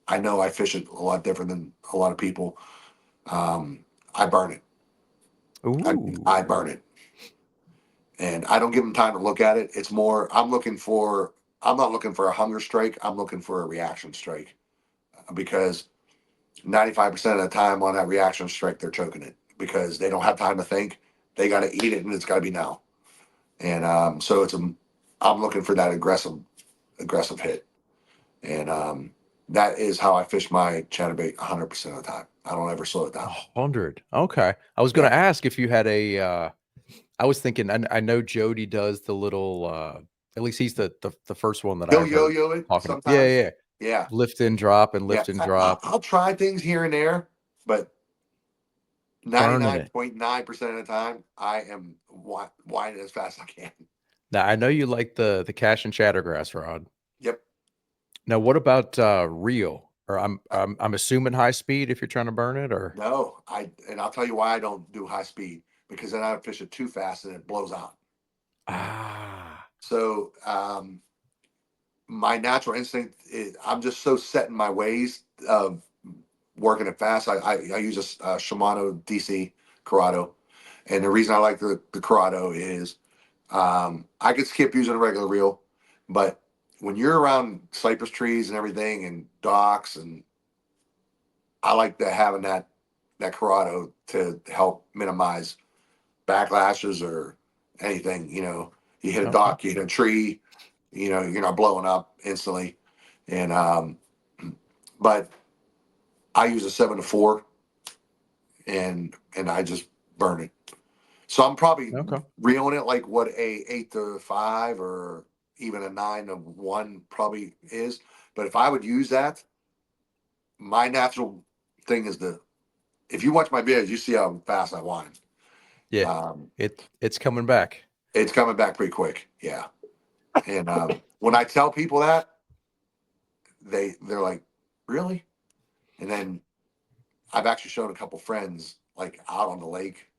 Speaker 2: I know I fish it a lot different than a lot of people. I burn it. I
Speaker 1: Ooh.
Speaker 2: burn it, and I don't give them time to look at it. It's more I'm not looking for a hunger strike. I'm looking for a reaction strike because 95% of the time on that reaction strike, they're choking it because they don't have time to think. They got to eat it, and it's got to be now. And so I'm looking for that aggressive hit, and that is how I fish my chatterbait 100% of the time. I don't ever slow it down.
Speaker 1: 100. Okay. I was going
Speaker 2: Yeah,
Speaker 1: to ask if you had I was thinking, I know Jody does the little, at least he's the first one that
Speaker 2: he'll
Speaker 1: I've heard
Speaker 2: yo-yo it
Speaker 1: talking about. Yeah,
Speaker 2: sometimes.
Speaker 1: yeah, yeah.
Speaker 2: Yeah,
Speaker 1: Lift and drop and
Speaker 2: yeah.
Speaker 1: lift and drop,
Speaker 2: I'll try things here and there, but
Speaker 1: burning it.
Speaker 2: 99.9% of the time, I am winding as fast as I can.
Speaker 1: Now, I know you like the cash and chattergrass rod.
Speaker 2: Yep.
Speaker 1: Now, what about reel? Or I'm assuming high speed if you're trying to burn it, or
Speaker 2: No, and I'll tell you why I don't do high speed because then I fish it too fast and it blows out.
Speaker 1: ah,
Speaker 2: So my natural instinct is I'm just so set in my ways of working it fast. I use a Shimano DC Corrado, and the reason I like the Corrado is I could skip using a regular reel, but when you're around cypress trees and everything and docks, and I like having that Corrado to help minimize backlashes or anything. You hit a
Speaker 1: okay,
Speaker 2: dock, you hit a tree, you're not blowing up instantly. And but I use a 7-4, and I just burn it. So I'm probably
Speaker 1: okay,
Speaker 2: reeling it like what a 8-5 or even a 9-1 probably is. But if I would use that, my natural thing is if you watch my videos, you see how fast I wind.
Speaker 1: yeah,
Speaker 2: Um,
Speaker 1: it's coming back.
Speaker 2: it's coming back pretty quick. Yeah. And when I tell people that, they're like, really? And then I've actually shown a couple friends like out on the lake,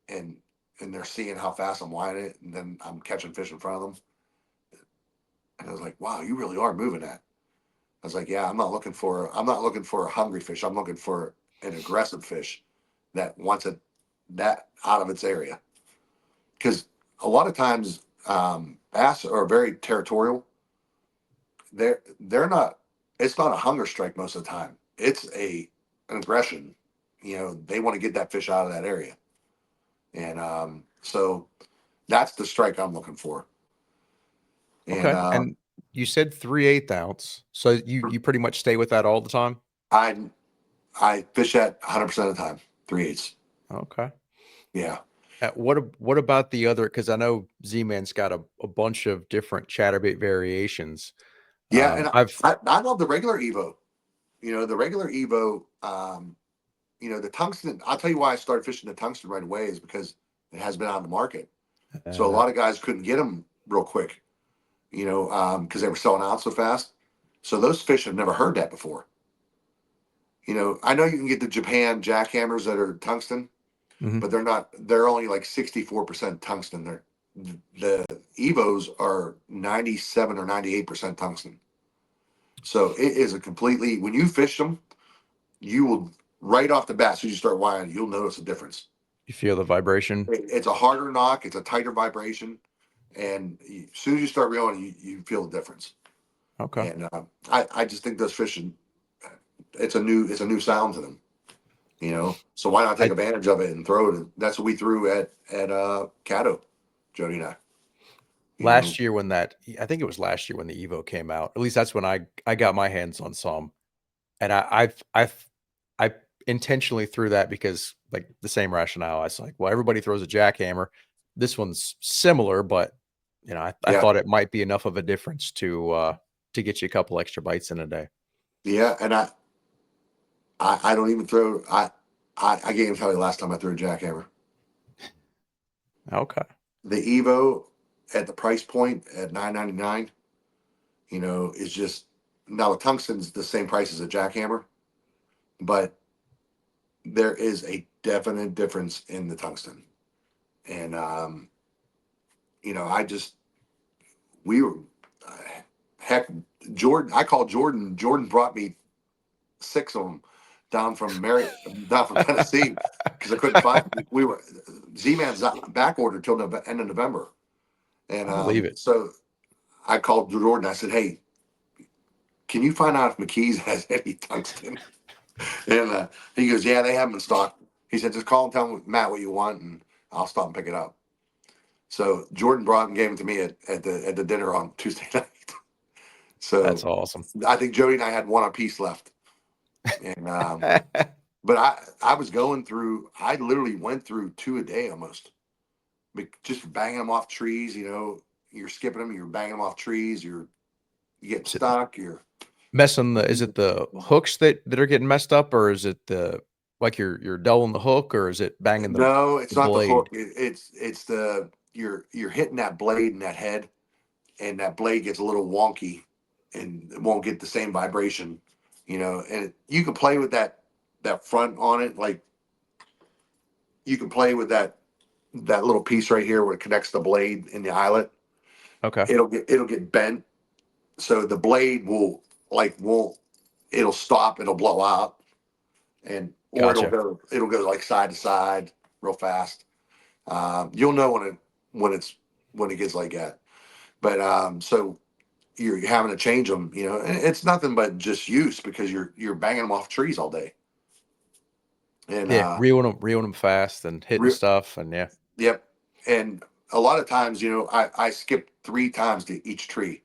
Speaker 2: and they're seeing how fast I'm winding it, and then I'm catching fish in front of them. And I was like, wow, you really are moving that. I was like, yeah, I'm not looking for a hungry fish. I'm looking for an aggressive fish that wants it that out of its area. Because a lot of times bass are very territorial. They're not. It's not a hunger strike most of the time. It's an aggression. They want to get that fish out of that area, and so that's the strike I'm looking for. And
Speaker 1: Okay, and you said 3/8 ounce, so you pretty much stay with that all the time.
Speaker 2: I I fish at 100% of the time, 3/8.
Speaker 1: Okay.
Speaker 2: Yeah,
Speaker 1: What about the other? Because I know Z-Man's got a bunch of different chatterbait variations.
Speaker 2: yeah, and
Speaker 1: I've
Speaker 2: I love the regular Evo. The regular Evo. The tungsten. I'll tell you why I started fishing the tungsten right away is because it has been on the market. So a
Speaker 1: uh,
Speaker 2: lot of guys couldn't get them real quick. Because they were selling out so fast. So those fish have never heard that before. I know you can get the Japan jackhammers that are tungsten,
Speaker 1: mhm.
Speaker 2: but they're not. They're only like 64% tungsten. The Evos are 97 or 98% tungsten. So it is a completely when you fish them, you will right off the bat, as soon as you start winding, you'll notice a difference.
Speaker 1: You feel the vibration.
Speaker 2: It's a harder knock, it's a tighter vibration, and as soon as you start reeling, you feel the difference.
Speaker 1: Okay.
Speaker 2: And I just think those fish, it's a new sound to them. So why not take
Speaker 1: I
Speaker 2: advantage of it and throw it? That's what we threw at Caddo, Jody and I. You know,
Speaker 1: last year when that I think it was last year when the Evo came out. At least that's when I got my hands on some, and I intentionally threw that because like the same rationale. I was like, well, everybody throws a jackhammer. This one's similar, but I
Speaker 2: yeah,
Speaker 1: thought it might be enough of a difference to get you a couple extra bites in a day.
Speaker 2: yeah, and I don't even throw. I can't even tell you the last time I threw a jackhammer.
Speaker 1: Okay.
Speaker 2: The Evo. at the price point at $9.99, is just, now the tungsten's the same price as a jackhammer, but there is a definite difference in the tungsten. And I just we were uh, heck, Jordan. I called Jordan. Jordan brought me 6 of them down from Tennessee because I couldn't find. We were Z-Man's back order till the end of November, and
Speaker 1: I believe it.
Speaker 2: so I called Jordan. I said, "Hey, can you find out if McKee's has any tungsten?" And he goes, "Yeah, they have them in stock." He said, "Just call and tell Matt what you want, and I'll stop and pick it up." So Jordan brought and gave it to me at the dinner on Tuesday night.
Speaker 1: That's
Speaker 2: So
Speaker 1: awesome.
Speaker 2: I think Jody and I had one apiece left, and but I was going through. I literally went through 2 a day almost, just banging them off trees. You're skipping them, you're banging them off trees, you get
Speaker 1: Is it
Speaker 2: stuck. You're
Speaker 1: messing is it the hooks that are getting messed up, or is it the like you're dulling the hook, or is it banging
Speaker 2: no,
Speaker 1: the
Speaker 2: it's not the hook.
Speaker 1: blade?
Speaker 2: It's the you're hitting that blade in that head, and that blade gets a little wonky, and it won't get the same vibration. And you can play with that front on it, like you can play with that little piece right here where it connects the blade in the eyelet.
Speaker 1: Okay,
Speaker 2: It'll get bent, so the blade won't, it'll stop, it'll blow out, and or
Speaker 1: gotcha.
Speaker 2: it'll go like side to side real fast. You'll know when it gets like that. But so you're having to change them, and it's nothing but just use because you're banging them off trees all day. And
Speaker 1: Yeah, reeling them fast and hitting
Speaker 2: re-
Speaker 1: stuff, and yeah,
Speaker 2: yep. And a lot of times, I skip 3 times to each tree,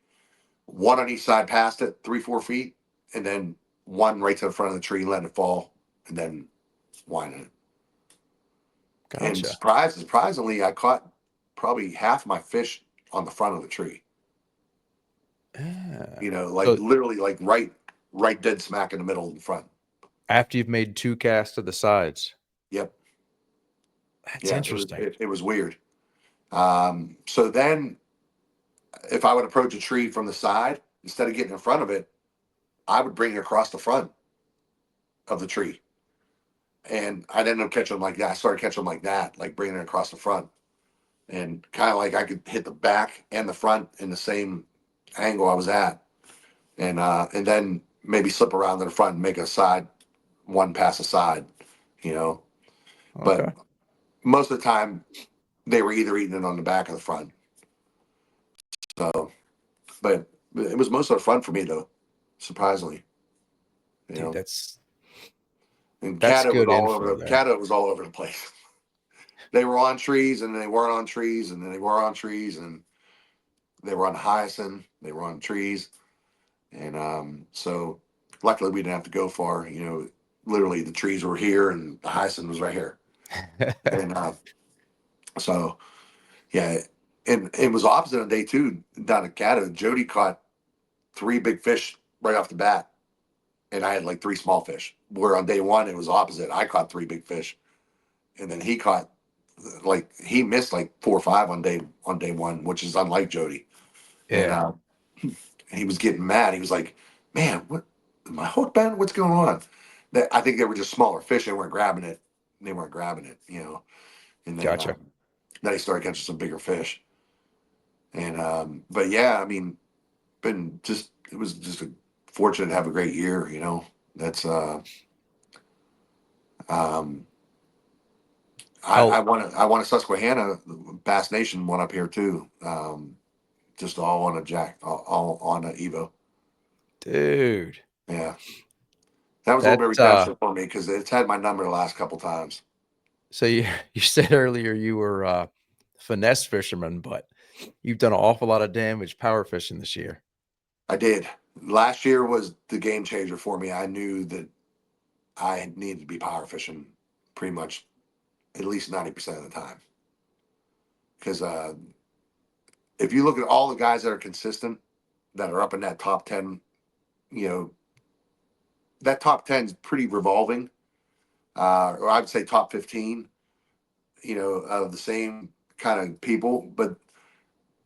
Speaker 2: one on each side past it, 3-4 feet, and then one right to the front of the tree, letting it fall, and then winding it. And
Speaker 1: gotcha.
Speaker 2: surprisingly, I caught probably half my fish on the front of the tree.
Speaker 1: Yeah.
Speaker 2: Like
Speaker 1: So
Speaker 2: literally, like right dead smack in the middle of the front.
Speaker 1: after you've made 2 casts to the sides,
Speaker 2: Yep.
Speaker 1: that's
Speaker 2: Yeah,
Speaker 1: interesting.
Speaker 2: it was weird. So then, if I would approach a tree from the side instead of getting in front of it, I would bring it across the front of the tree, and I'd end up catching them like that. I started catching them like that, like bringing it across the front, and kind of like I could hit the back and the front in the same angle I was at, and then maybe slip around to the front and make a side one pass aside, you know. But
Speaker 1: Okay.
Speaker 2: most of the time, they were either eating it on the back or the front. So, but it was most of the front for me though, surprisingly, you
Speaker 1: Dude,
Speaker 2: know.
Speaker 1: that's
Speaker 2: And
Speaker 1: that's
Speaker 2: Cato was
Speaker 1: good
Speaker 2: all over
Speaker 1: info
Speaker 2: the
Speaker 1: there.
Speaker 2: Cato was all over the place. They were on trees and they weren't on trees and then they were on trees and they were on hyacinth. They were on trees, and so luckily we didn't have to go far. Literally the trees were here and the hyacinth was right here, and so yeah, and it was opposite on day 2 down at Cato. Jody caught 3 big fish right off the bat, and I had like 3 small fish. Where on day 1 it was opposite. I caught 3 big fish, and then he caught like he missed like 4 or 5 on day 1, which is unlike Jody. And
Speaker 1: Yeah.
Speaker 2: he was getting mad. He was like, "Man, what? My hook bent? What's going on?" I think they were just smaller fish. They weren't grabbing it. They weren't grabbing it. And
Speaker 1: Gotcha.
Speaker 2: then he started catching some bigger fish. And but yeah, I mean, it was just a fortunate to have a great year. That's um I
Speaker 1: How
Speaker 2: won a Susquehanna Bass Nation one up here too. Just all on a all on a Evo.
Speaker 1: dude,
Speaker 2: Yeah, that was a little
Speaker 1: that
Speaker 2: bit of redemption for me because it's had my number the last couple times.
Speaker 1: so you you said earlier you were a finesse fisherman, but you've done an awful lot of damage power fishing this year.
Speaker 2: I did. Last year was the game changer for me. I knew that I needed to be power fishing pretty much at least 90% of the time. Because if you look at all the guys that are consistent, that are up in that top 10, you know, that top 10 is pretty revolving. Or I would say top 15, of the same kind of people. But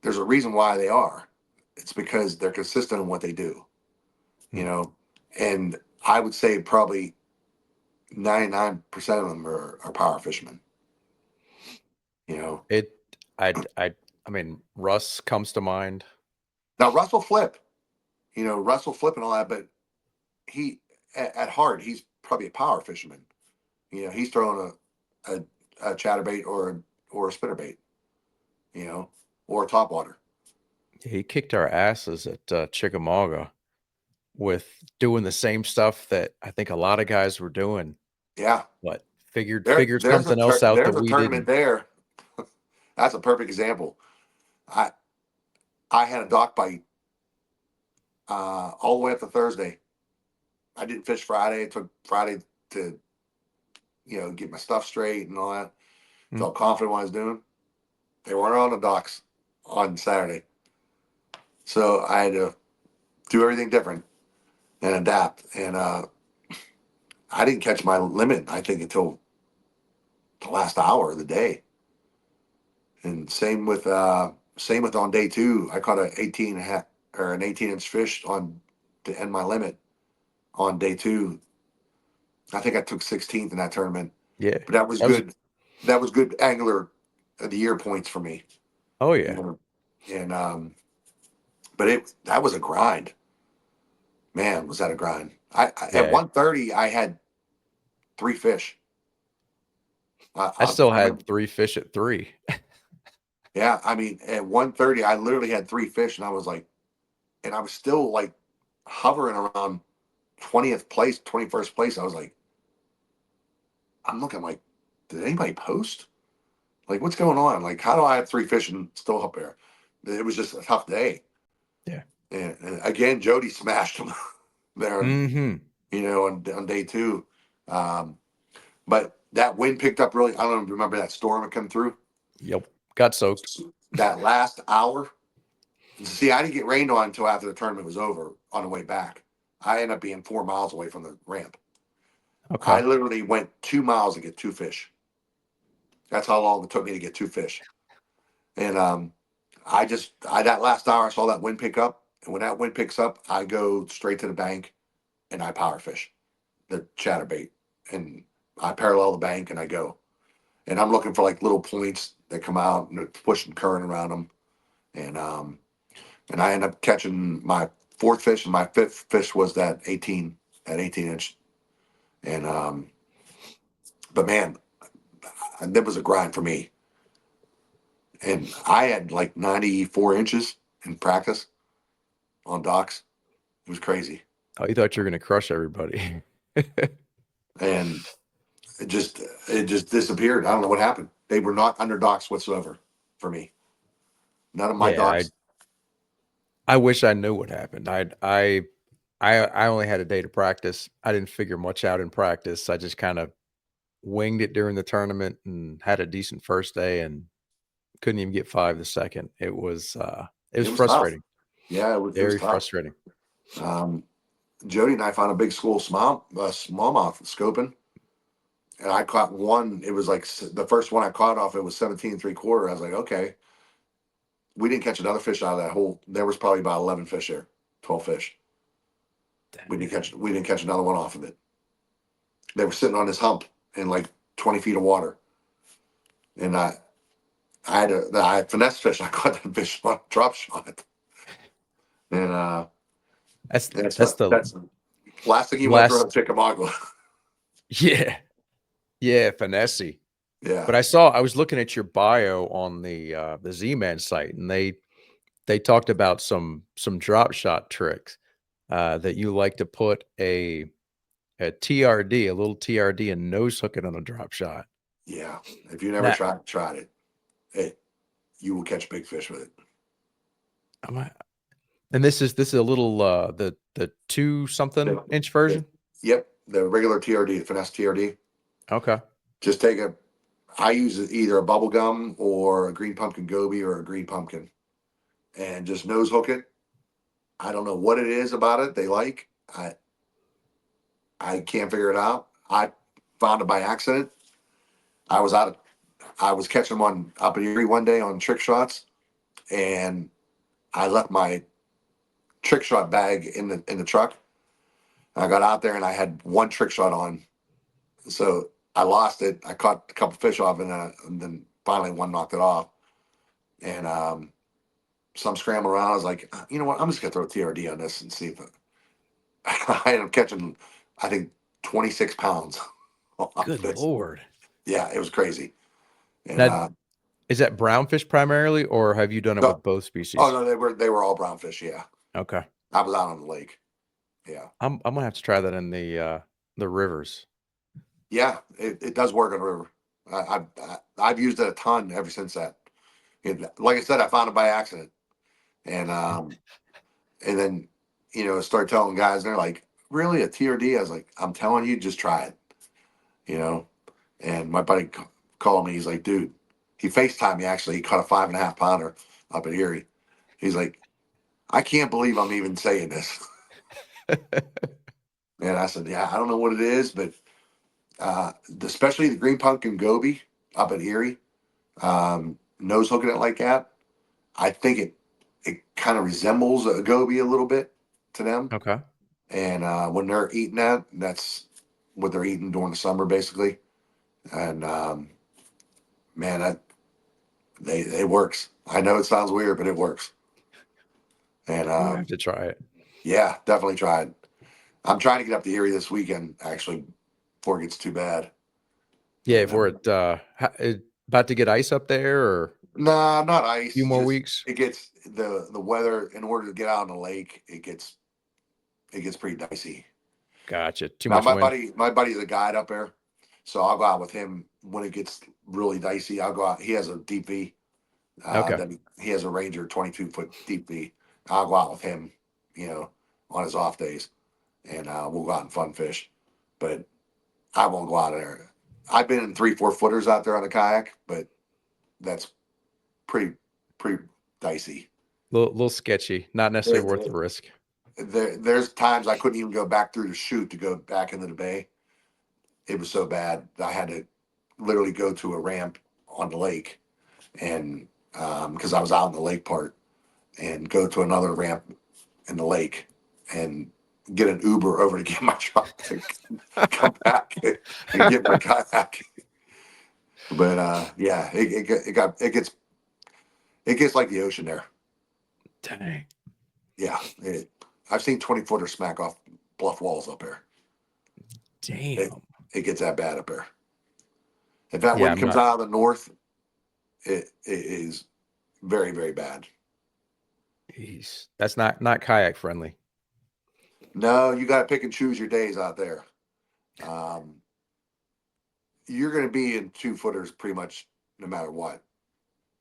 Speaker 2: there's a reason why they are. It's because they're consistent in what they do, you
Speaker 1: Hmm.
Speaker 2: know. And I would say probably 99% of them are power fishermen, you know.
Speaker 1: It, I mean, Russ comes to mind.
Speaker 2: Now Russell Flip, Russell Flip and all that, but he at heart he's probably a power fisherman. He's throwing a chatterbait or a spinnerbait, or a topwater.
Speaker 1: He kicked our asses at Chickamauga with doing the same stuff that I think a lot of guys were doing,
Speaker 2: Yeah,
Speaker 1: but figured
Speaker 2: there's
Speaker 1: something else out that
Speaker 2: there's a
Speaker 1: we
Speaker 2: tournament
Speaker 1: didn't.
Speaker 2: there. That's a perfect example. I I had a dock bite all the way up to Thursday. I didn't fish Friday. It took Friday to get my stuff straight and all that.
Speaker 1: Mm.
Speaker 2: Felt confident what I was doing. They weren't on the docks on Saturday, so I had to do everything different and adapt. And I didn't catch my limit, I think, until the last hour of the day. And same with on day two. I caught an 18 and a half or an 18-inch fish on to end my limit on day two. I think I took 16th in that tournament,
Speaker 1: Yeah,
Speaker 2: but that was
Speaker 1: that was.
Speaker 2: good. That was good angler of the year points for me.
Speaker 1: Oh
Speaker 2: You
Speaker 1: yeah,
Speaker 2: know, and but that was a grind. Man, was that a grind? I at
Speaker 1: yeah.
Speaker 2: 1:30 I had three fish.
Speaker 1: I still
Speaker 2: I remember.
Speaker 1: had 3 fish at 3.
Speaker 2: Yeah, I mean, at 1:30 I literally had three fish, and I was still like hovering around 20th place, 21st place. I was like, I'm looking like, did anybody post? Like, what's going on? Like, how do I have three fish and still up there? It was just a tough day.
Speaker 1: Yeah.
Speaker 2: And again, Jody smashed them there,
Speaker 1: Mhm.
Speaker 2: on day two. Um, but that wind picked up really. I don't know if you remember that storm that come through.
Speaker 1: Yep. Got soaked.
Speaker 2: That last hour. See, I didn't get rained on until after the tournament was over on the way back. I ended up being 4 miles away from the ramp. I
Speaker 1: Okay.
Speaker 2: literally went 2 miles to get two fish. That's how long it took me to get two fish. And that last hour I saw that wind pick up, and when that wind picks up, I go straight to the bank and I power fish the chatterbait, and I parallel the bank and I go, and I'm looking for like little points that come out and they're pushing current around them, and I end up catching my fourth fish, and my fifth fish was that 18-inch, and but man, that was a grind for me, and I had like 94 inches in practice on docks. It was crazy.
Speaker 1: Oh, you thought you were gonna crush everybody.
Speaker 2: And it just disappeared. I don't know what happened. They were not under docks whatsoever for me. None of my
Speaker 1: Yeah,
Speaker 2: docks.
Speaker 1: I wish I knew what happened. I only had a day to practice. I didn't figure much out in practice. I just kinda winged it during the tournament and had a decent first day and couldn't even get 5 the second. It was
Speaker 2: It was tough.
Speaker 1: frustrating,
Speaker 2: Yeah, it was
Speaker 1: very
Speaker 2: tough.
Speaker 1: frustrating.
Speaker 2: Um, Jody and I found a big school smallmouth scoping, and I caught one. It was like the first one I caught off. It was 17 3/4. I was like, okay. We didn't catch another fish out of that hole. There was probably about 11 fish there, 12 fish. We didn't catch another one off of it. They were sitting on this hump in like 20 feet of water, and I had finesse fish. I caught that fish on a drop shot, and
Speaker 1: That's
Speaker 2: that's
Speaker 1: that's the
Speaker 2: that's the last thing you want to throw at
Speaker 1: last.
Speaker 2: Chickamauga.
Speaker 1: Yeah, yeah, Finesse.
Speaker 2: Yeah,
Speaker 1: But I was looking at your bio on the Z-Man site, and they talked about some drop shot tricks, that you like to put a TRD, a little TRD, and nose hook it on a drop shot.
Speaker 2: yeah. If you never
Speaker 1: Now,
Speaker 2: tried it, hey, you will catch big fish with it.
Speaker 1: am I and this is a little, the 2 something
Speaker 2: The-
Speaker 1: inch
Speaker 2: the-
Speaker 1: version?
Speaker 2: yep, the regular TRD, the finesse TRD.
Speaker 1: Okay.
Speaker 2: Just take a. I use either a bubble gum or a green pumpkin goby or a green pumpkin, and just nose hook it. I don't know what it is about it they like. I can't figure it out. I found it by accident. I was out of I was catching them on up in Erie one day on trick shots. and I left my trick shot bag in the truck. I got out there and I had one trick shot on, so I lost it. I caught a couple fish off, and then finally one knocked it off. And so I'm scrambling around. I was like, you know what? I'm just gonna throw TRD on this and see if I ended up catching, I think, 26 pounds off
Speaker 1: Good
Speaker 2: this.
Speaker 1: Lord.
Speaker 2: Yeah, it was crazy. And
Speaker 1: Now, is that brownfish primarily, or have you done it
Speaker 2: so,
Speaker 1: with both
Speaker 2: oh
Speaker 1: species?
Speaker 2: no, they were all brownfish. Yeah,
Speaker 1: Okay.
Speaker 2: I was out on the lake. Yeah,
Speaker 1: I'm gonna have to try that in the rivers.
Speaker 2: yeah, it does work on the river. I've used it a ton ever since that. Like I said, I found it by accident, and then start telling guys, and they're like, "Really, a TRD?" I was like, "I'm telling you, just try it." You know. And my buddy called me. He's like, "Dude," he FaceTimed me actually. He caught a 5.5 pounder up at Erie. He's like, "I can't believe I'm even saying this." And I said, "Yeah, I don't know what it is, but especially the green pumpkin goby up at Erie, nose hooking it like that. I think it kind of resembles a goby a little bit to them.
Speaker 1: Okay.
Speaker 2: And when they're eating that, that's what they're eating during the summer, basically. And man, that it works. I know it sounds weird, but it works. And
Speaker 1: I'm gonna have to try it.
Speaker 2: yeah, definitely try it. I'm trying to get up to Erie this weekend, actually, before it gets too bad.
Speaker 1: Yeah,
Speaker 2: And
Speaker 1: if we're at about to get ice up there, or a
Speaker 2: nah, not
Speaker 1: few
Speaker 2: ice.
Speaker 1: more
Speaker 2: Just
Speaker 1: weeks.
Speaker 2: it gets the weather. In order to get out on the lake, it gets pretty dicey.
Speaker 1: Gotcha. Too
Speaker 2: Now
Speaker 1: much wind.
Speaker 2: my buddy's a guide up there, so I'll go out with him when it gets really dicey. I'll go out. He has a deep V.
Speaker 1: Okay.
Speaker 2: Then he has a Ranger 22-foot deep V. I'll go out with him, you know, on his off days, and we'll go out and fun fish. But I won't go out there. I've been in 3 4 footers out there on the kayak, but that's pretty pretty dicey.
Speaker 1: Little sketchy. Not necessarily
Speaker 2: There,
Speaker 1: worth the risk.
Speaker 2: there's times I couldn't even go back through the chute to go back into the bay. It was so bad I had to literally go to a ramp on the lake, and because I was out in the lake part, and go to another ramp in the lake and get an Uber over to get my truck to come back and get my kayak. But yeah, it gets like the ocean there.
Speaker 1: Dang.
Speaker 2: Yeah, I've seen 20 footer smack off bluff walls up there. It
Speaker 1: Damn.
Speaker 2: it gets that bad up there. If that
Speaker 1: Yeah,
Speaker 2: wind
Speaker 1: I'm
Speaker 2: comes
Speaker 1: not.
Speaker 2: out of the north, it is very very bad.
Speaker 1: Jeez, that's not kayak friendly.
Speaker 2: No, you got to pick and choose your days out there. Um, you're going to be in 2 footers pretty much no matter what,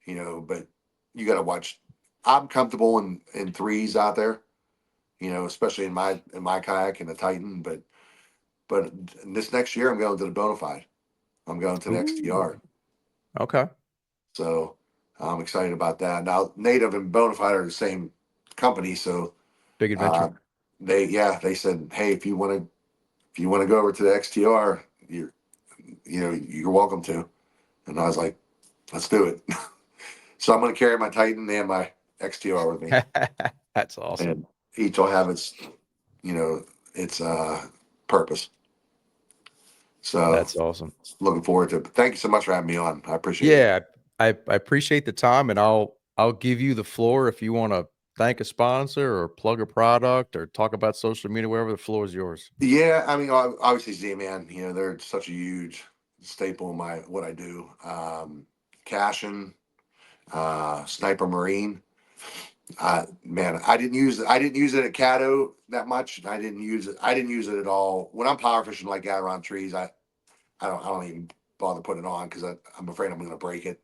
Speaker 2: but you got to watch. I'm comfortable in threes out there, especially in my kayak and the Titan. But this next year I'm going to the Bonafide. I'm going to the
Speaker 1: Ooh.
Speaker 2: XTR.
Speaker 1: Okay.
Speaker 2: So I'm excited about that. Now Native and Bonafide are the same company, so
Speaker 1: Big
Speaker 2: uh,
Speaker 1: adventure.
Speaker 2: they said, hey, if you want to go over to the XTR, you're welcome to. And I was like, let's do it. So I'm going to carry my Titan and my XTR with me,
Speaker 1: That's awesome.
Speaker 2: and each will have you know, its purpose. So
Speaker 1: That's awesome.
Speaker 2: looking forward to it. But thank you so much for having me on. I appreciate it.
Speaker 1: Yeah, I appreciate the time, and I'll give you the floor if you want to thank a sponsor or plug a product or talk about social media, wherever. The floor is yours.
Speaker 2: Yeah, I mean, obviously Z-Man, they're such a huge staple in what I do. Cashin, Sniper Marine. Man, I didn't use it at Caddo that much. I didn't use it at all. When I'm power fishing like that around trees, I don't even bother putting it on because I'm afraid I'm going to break it.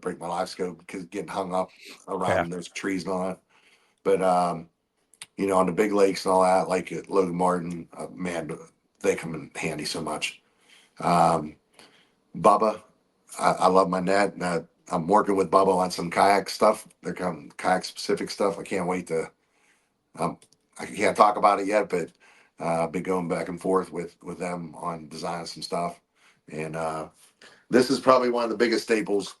Speaker 2: Break my live scope because getting hung up
Speaker 1: Yeah.
Speaker 2: around those trees and all that. But on the big lakes and all that, like at Logan Martin, man, they come in handy so much. Um, Bubba, I love my net. And I'm working with Bubba on some kayak stuff. They're coming kayak specific stuff. I can't wait to. Um, I can't talk about it yet, but I've been going back and forth with them on designing some stuff. And this is probably one of the biggest staples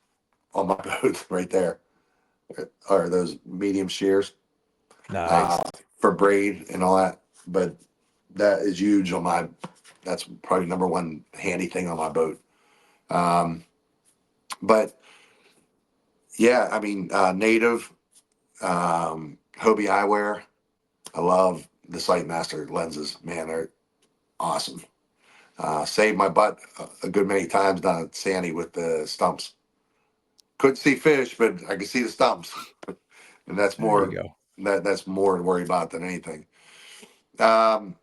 Speaker 2: on my boat right there. or those medium shears
Speaker 1: Nice.
Speaker 2: uh, for braid and all that. But that is huge on my. That's probably number one handy thing on my boat. Um, but yeah, I mean, native Hobie eyewear. I love the Sightmaster lenses. Man, they're awesome. Saved my butt a good many times down at Sandy with the stumps. Couldn't see fish, but I could see the stumps, and that's
Speaker 1: There you
Speaker 2: more
Speaker 1: go.
Speaker 2: that's more to worry about than anything. Um,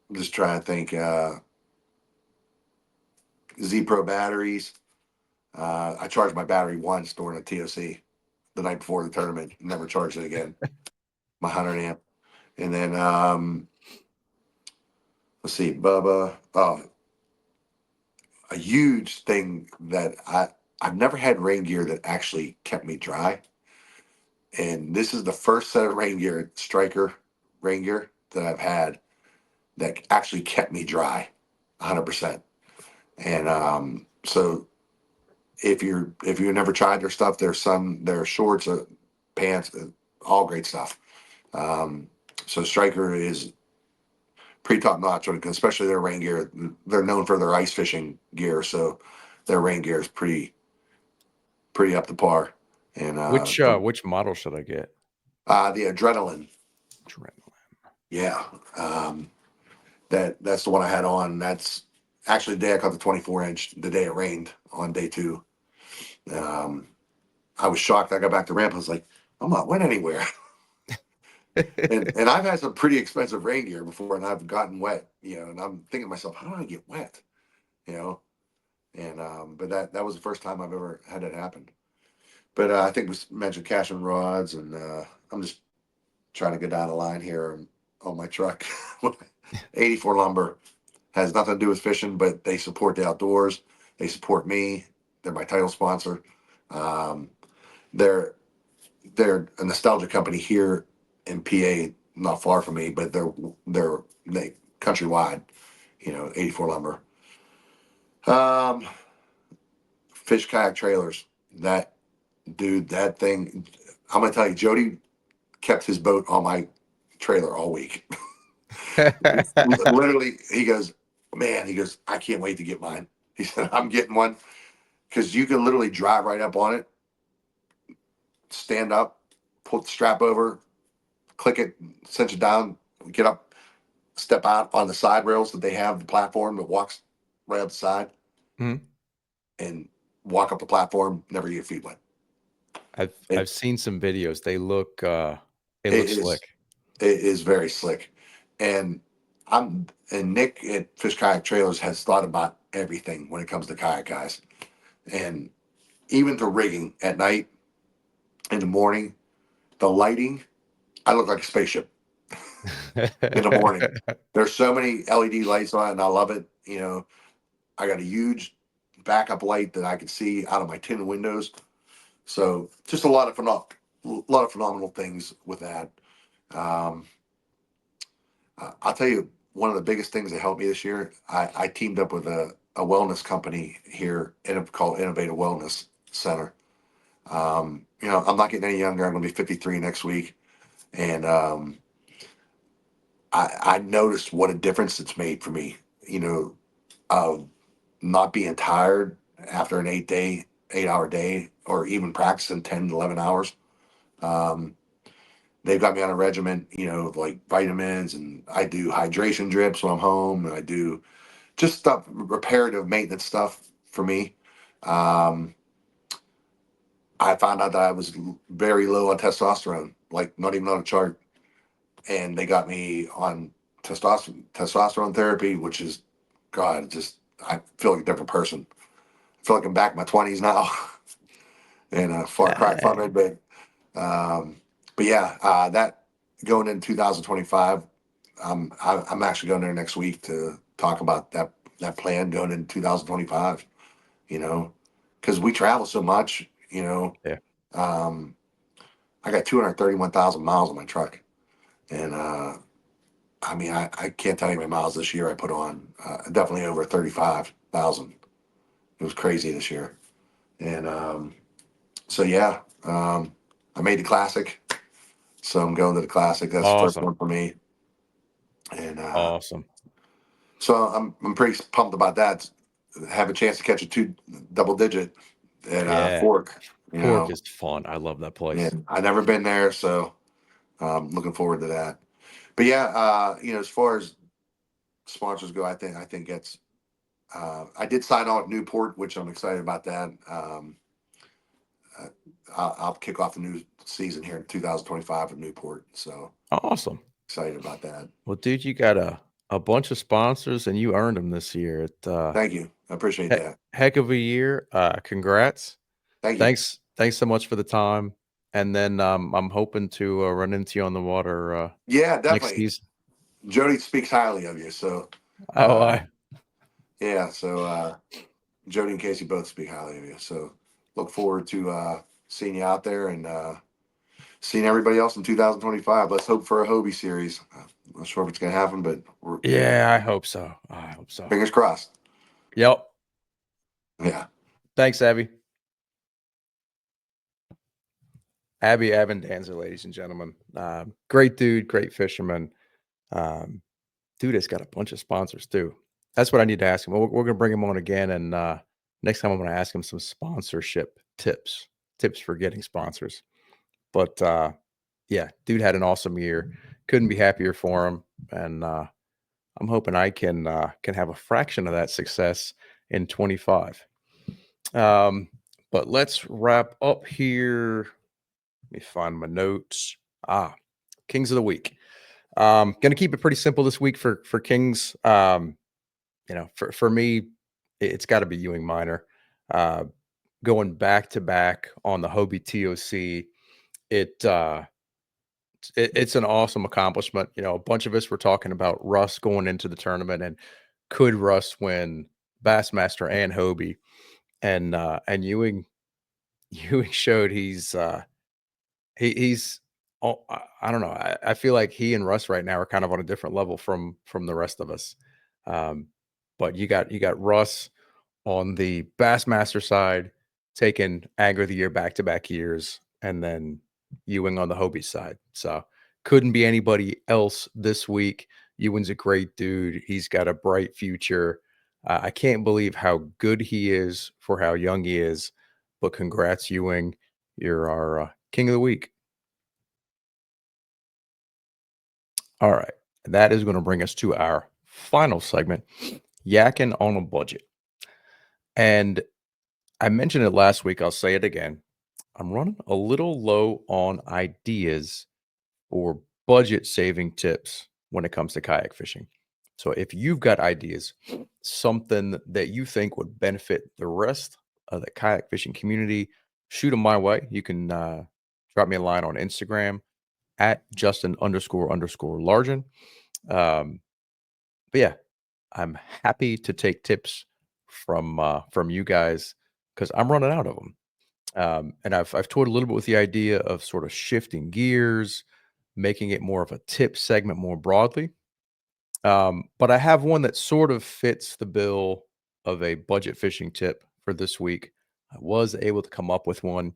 Speaker 2: I'm just trying to think. Z Pro batteries. I charged my battery once during a TOC the night before the tournament. Never charged it again. My 100 amp, and then let's see, Bubba. Oh, a huge thing that I've never had rain gear that actually kept me dry, and this is the first set of rain gear, Striker rain gear that I've had that actually kept me dry, 100%. And so if you never tried their stuff, their shorts, pants, all great stuff. Um, so Striker is pretty top notch when especially their rain gear. They're known for their ice fishing gear, so their rain gear is pretty up to par. And
Speaker 1: Which model should I get?
Speaker 2: the adrenaline,
Speaker 1: Adrenaline.
Speaker 2: yeah, um, that's the one I had on. That's actually the day I caught the 24 inch. The day it rained on day two. Um, I was shocked. I got back to ramp. I was like, I'm not went anywhere. And I've had some pretty expensive rain gear before, and I've gotten wet. And I'm thinking to myself, how do I get wet? You know, and but that was the first time I've ever had it happen. But I think we mentioned cash and rods, and I'm just trying to get down the line here on my truck. 84 lumber has nothing to do with fishing, but they support the outdoors. They support me. They're my title sponsor. Um, they're they're a nostalgia company here in PA, not far from me, but they countrywide. 84 lumber. Um, Fish kayak trailers. That dude, that thing. I'm gonna tell you, Jody kept his boat on my trailer all week. Literally, he goes, man, he goes, I can't wait to get mine. He said, I'm getting one because you can literally drive right up on it, stand up, pull the strap over, click it, cinch it down, get up, step out on the side rails that they have, the platform that walks right up the side,
Speaker 1: Mhm.
Speaker 2: and walk up the platform, never get your feet wet. It,
Speaker 1: I've seen some videos. They
Speaker 2: it
Speaker 1: look
Speaker 2: is
Speaker 1: slick.
Speaker 2: it is very slick. And and Nick at Fish Kayak Trailers has thought about everything when it comes to kayak guys. And even the rigging at night, in the morning, the lighting, I look like a spaceship in the morning. There's so many LED lights on it, and I love it. I got a huge backup light that I can see out of my tin windows. So just a lot of phenomenal things with that. Um, I'll tell you one of the biggest things that helped me this year. I teamed up with a wellness company here called Innovative Wellness Center. I'm not getting any younger. I'm going to be 53 next week, and I noticed what a difference it's made for me. Of not being tired after an 8-hour day, or even practicing 10 to 11 hours. Um, they've got me on a regimen, like vitamins, and I do hydration drips when I'm home, and I do just stuff, reparative maintenance stuff for me. Um, I found out that I was very low on testosterone, like not even on a chart, and they got me on testosterone therapy, which is, God, just I feel like a different person. I feel like I'm back in my 20s now, and far cry from it, um, but yeah, that going into 2025, I'm actually going there next week to talk about that plan going into 2025. You know, because we travel so much.
Speaker 1: Yeah.
Speaker 2: Um, I got 231,000 miles on my truck, and I mean, I can't tell you how many miles this year I put on. Definitely over 35,000. It was crazy this year, and so yeah. I made the classic, so I'm going to the classic. That's the first
Speaker 1: Awesome.
Speaker 2: one for me, and
Speaker 1: Awesome.
Speaker 2: so I'm pretty pumped about that. Have a chance to catch a two double digit at
Speaker 1: Yeah.
Speaker 2: Fork. You
Speaker 1: Fork
Speaker 2: know,
Speaker 1: is fun. I love that
Speaker 2: yeah,
Speaker 1: place.
Speaker 2: I've never been there, so looking forward to that. But yeah, as far as sponsors go, I think that's. I did sign on at Newport, which I'm excited about that. Uh, I'll kick off the new season here in 2025 at Newport, so
Speaker 1: Awesome.
Speaker 2: excited about that.
Speaker 1: Well, dude, you got a bunch of sponsors and you earned them this year.
Speaker 2: Thank you, I appreciate that.
Speaker 1: Heck of a year. Congrats.
Speaker 2: Thank you.
Speaker 1: Thanks so much for the time. And then I'm hoping to run into you on the water
Speaker 2: Yeah,
Speaker 1: next
Speaker 2: definitely.
Speaker 1: season.
Speaker 2: Jody speaks highly of you, so
Speaker 1: Oh,
Speaker 2: uh, yeah. So Jody and Casey both speak highly of you. So look forward to seeing you out there and seeing everybody else in 2025. Let's hope for a Hobie series. I'm not sure if it's going to happen, but we're
Speaker 1: yeah, I hope so. I hope so.
Speaker 2: fingers crossed.
Speaker 1: Yep.
Speaker 2: Yeah.
Speaker 1: Thanks, Abby. Abby Abondanza, ladies and gentlemen. Great dude, great fisherman. Dude has got a bunch of sponsors too. That's what I need to ask him. We're going to bring him on again. And next time I'm going to ask him some sponsorship tips for getting sponsors. But yeah, dude had an awesome year. Couldn't be happier for him. And I'm hoping I can have a fraction of that success in 25. But let's wrap up here. Let me find my notes. Kings of the week. Going to keep it pretty simple this week for Kings. For me, it's got to be Ewing Minor. Uh, Going back to back on the Hobie TOC, it's an awesome accomplishment. A bunch of us were talking about Russ going into the tournament and could Russ win Bassmaster and Hobie, and Ewing Ewing showed he's I don't know. I feel like he and Russ right now are kind of on a different level from the rest of us. Um, but you got Russ on the Bassmaster side, taking Angler of the Year back to back years, and then Ewing on the Hobie side. So couldn't be anybody else this week. Ewing's a great dude. He's got a bright future. I can't believe how good he is for how young he is. But congrats, Ewing. You're our king of the week. All right. That is going to bring us to our final segment, Yakking on a Budget. And I mentioned it last week. I'll say it again. I'm running a little low on ideas or budget saving tips when it comes to kayak fishing. So if you've got ideas, something that you think would benefit the rest of the kayak fishing community, shoot them my way. You can drop me a line on Instagram at Justin__Largen. Um, but yeah, I'm happy to take tips from you guys because I'm running out of them. And I've toyed a little bit with the idea of sort of shifting gears, making it more of a tip segment more broadly. But I have one that sort of fits the bill of a budget fishing tip for this week. I was able to come up with one,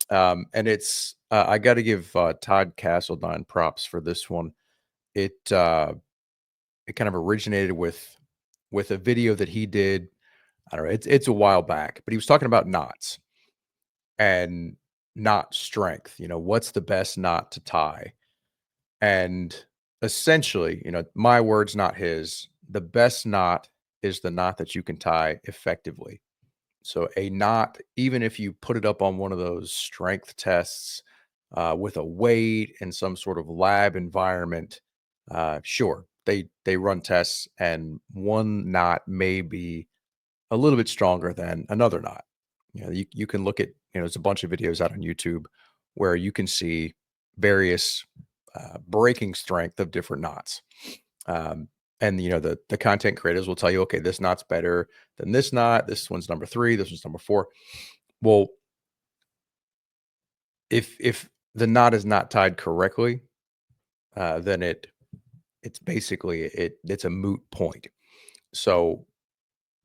Speaker 1: and it's I got to give Todd Castledine props for this one. It kind of originated with a video that he did. I don't know. It's a while back, but he was talking about knots and knot strength. What's the best knot to tie? And essentially, my words, not his, the best knot is the knot that you can tie effectively. So a knot, even if you put it up on one of those strength tests with a weight in some sort of lab environment, sure, they run tests, and one knot may be a little bit stronger than another knot. You can look at, there's a bunch of videos out on YouTube where you can see various breaking strength of different knots. Um, and the content creators will tell you, okay, this knot's better than this knot. This one's number 3. This one's number 4. Well, if the knot is not tied correctly, then it's basically it's a moot point. So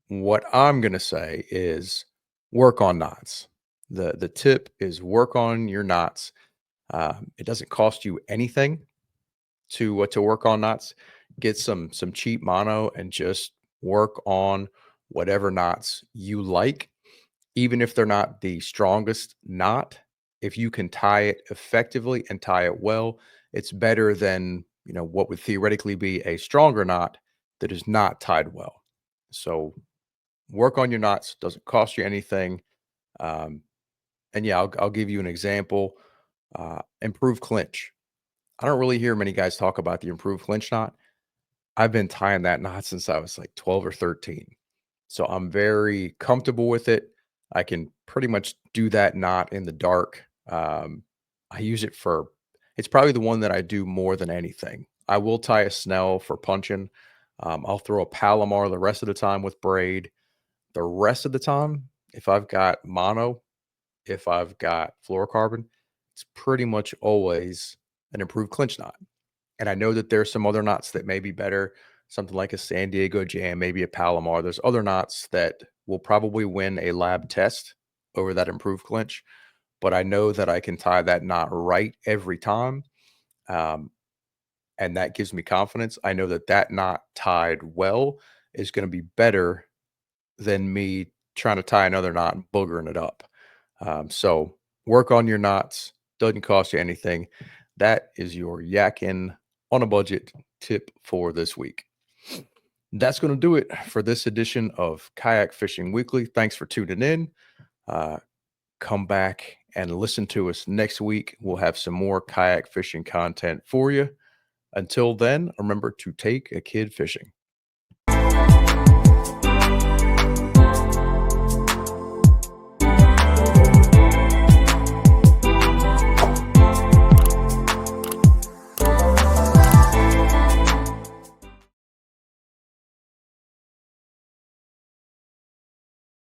Speaker 1: what I'm gonna say is work on knots. The tip is work on your knots. It doesn't cost you anything to work on knots. Get some cheap mono and just work on whatever knots you like, even if they're not the strongest knot. If you can tie it effectively and tie it well, it's better than what would theoretically be a stronger knot that is not tied well. So work on your knots. Doesn't cost you anything. Um, and yeah, I'll give you an example. Improve clinch. I don't really hear many guys talk about the improved clinch knot. I've been tying that knot since I was like 12 or 13. So I'm very comfortable with it. I can pretty much do that knot in the dark. I use it for, it's probably the one that I do more than anything. I will tie a snell for punching. I'll throw a Palomar the rest of the time with braid. The rest of the time, if I've got mono, if I've got fluorocarbon, it's pretty much always an improved clinch knot. And I know that there's some other knots that may be better, something like a San Diego Jam, maybe a Palomar. There's other knots that will probably win a lab test over that improved clinch, but I know that I can tie that knot right every time. Um, and that gives me confidence. I know that that knot tied well is going to be better than me trying to tie another knot and boogering it up. So work on your knots. Doesn't cost you anything. That is your yakking on a budget tip for this week. That's going to do it for this edition of Kayak Fishing Weekly. Thanks for tuning in. Uh, come back and listen to us next week. We'll have some more kayak fishing content for you. Until then, remember to take a kid fishing.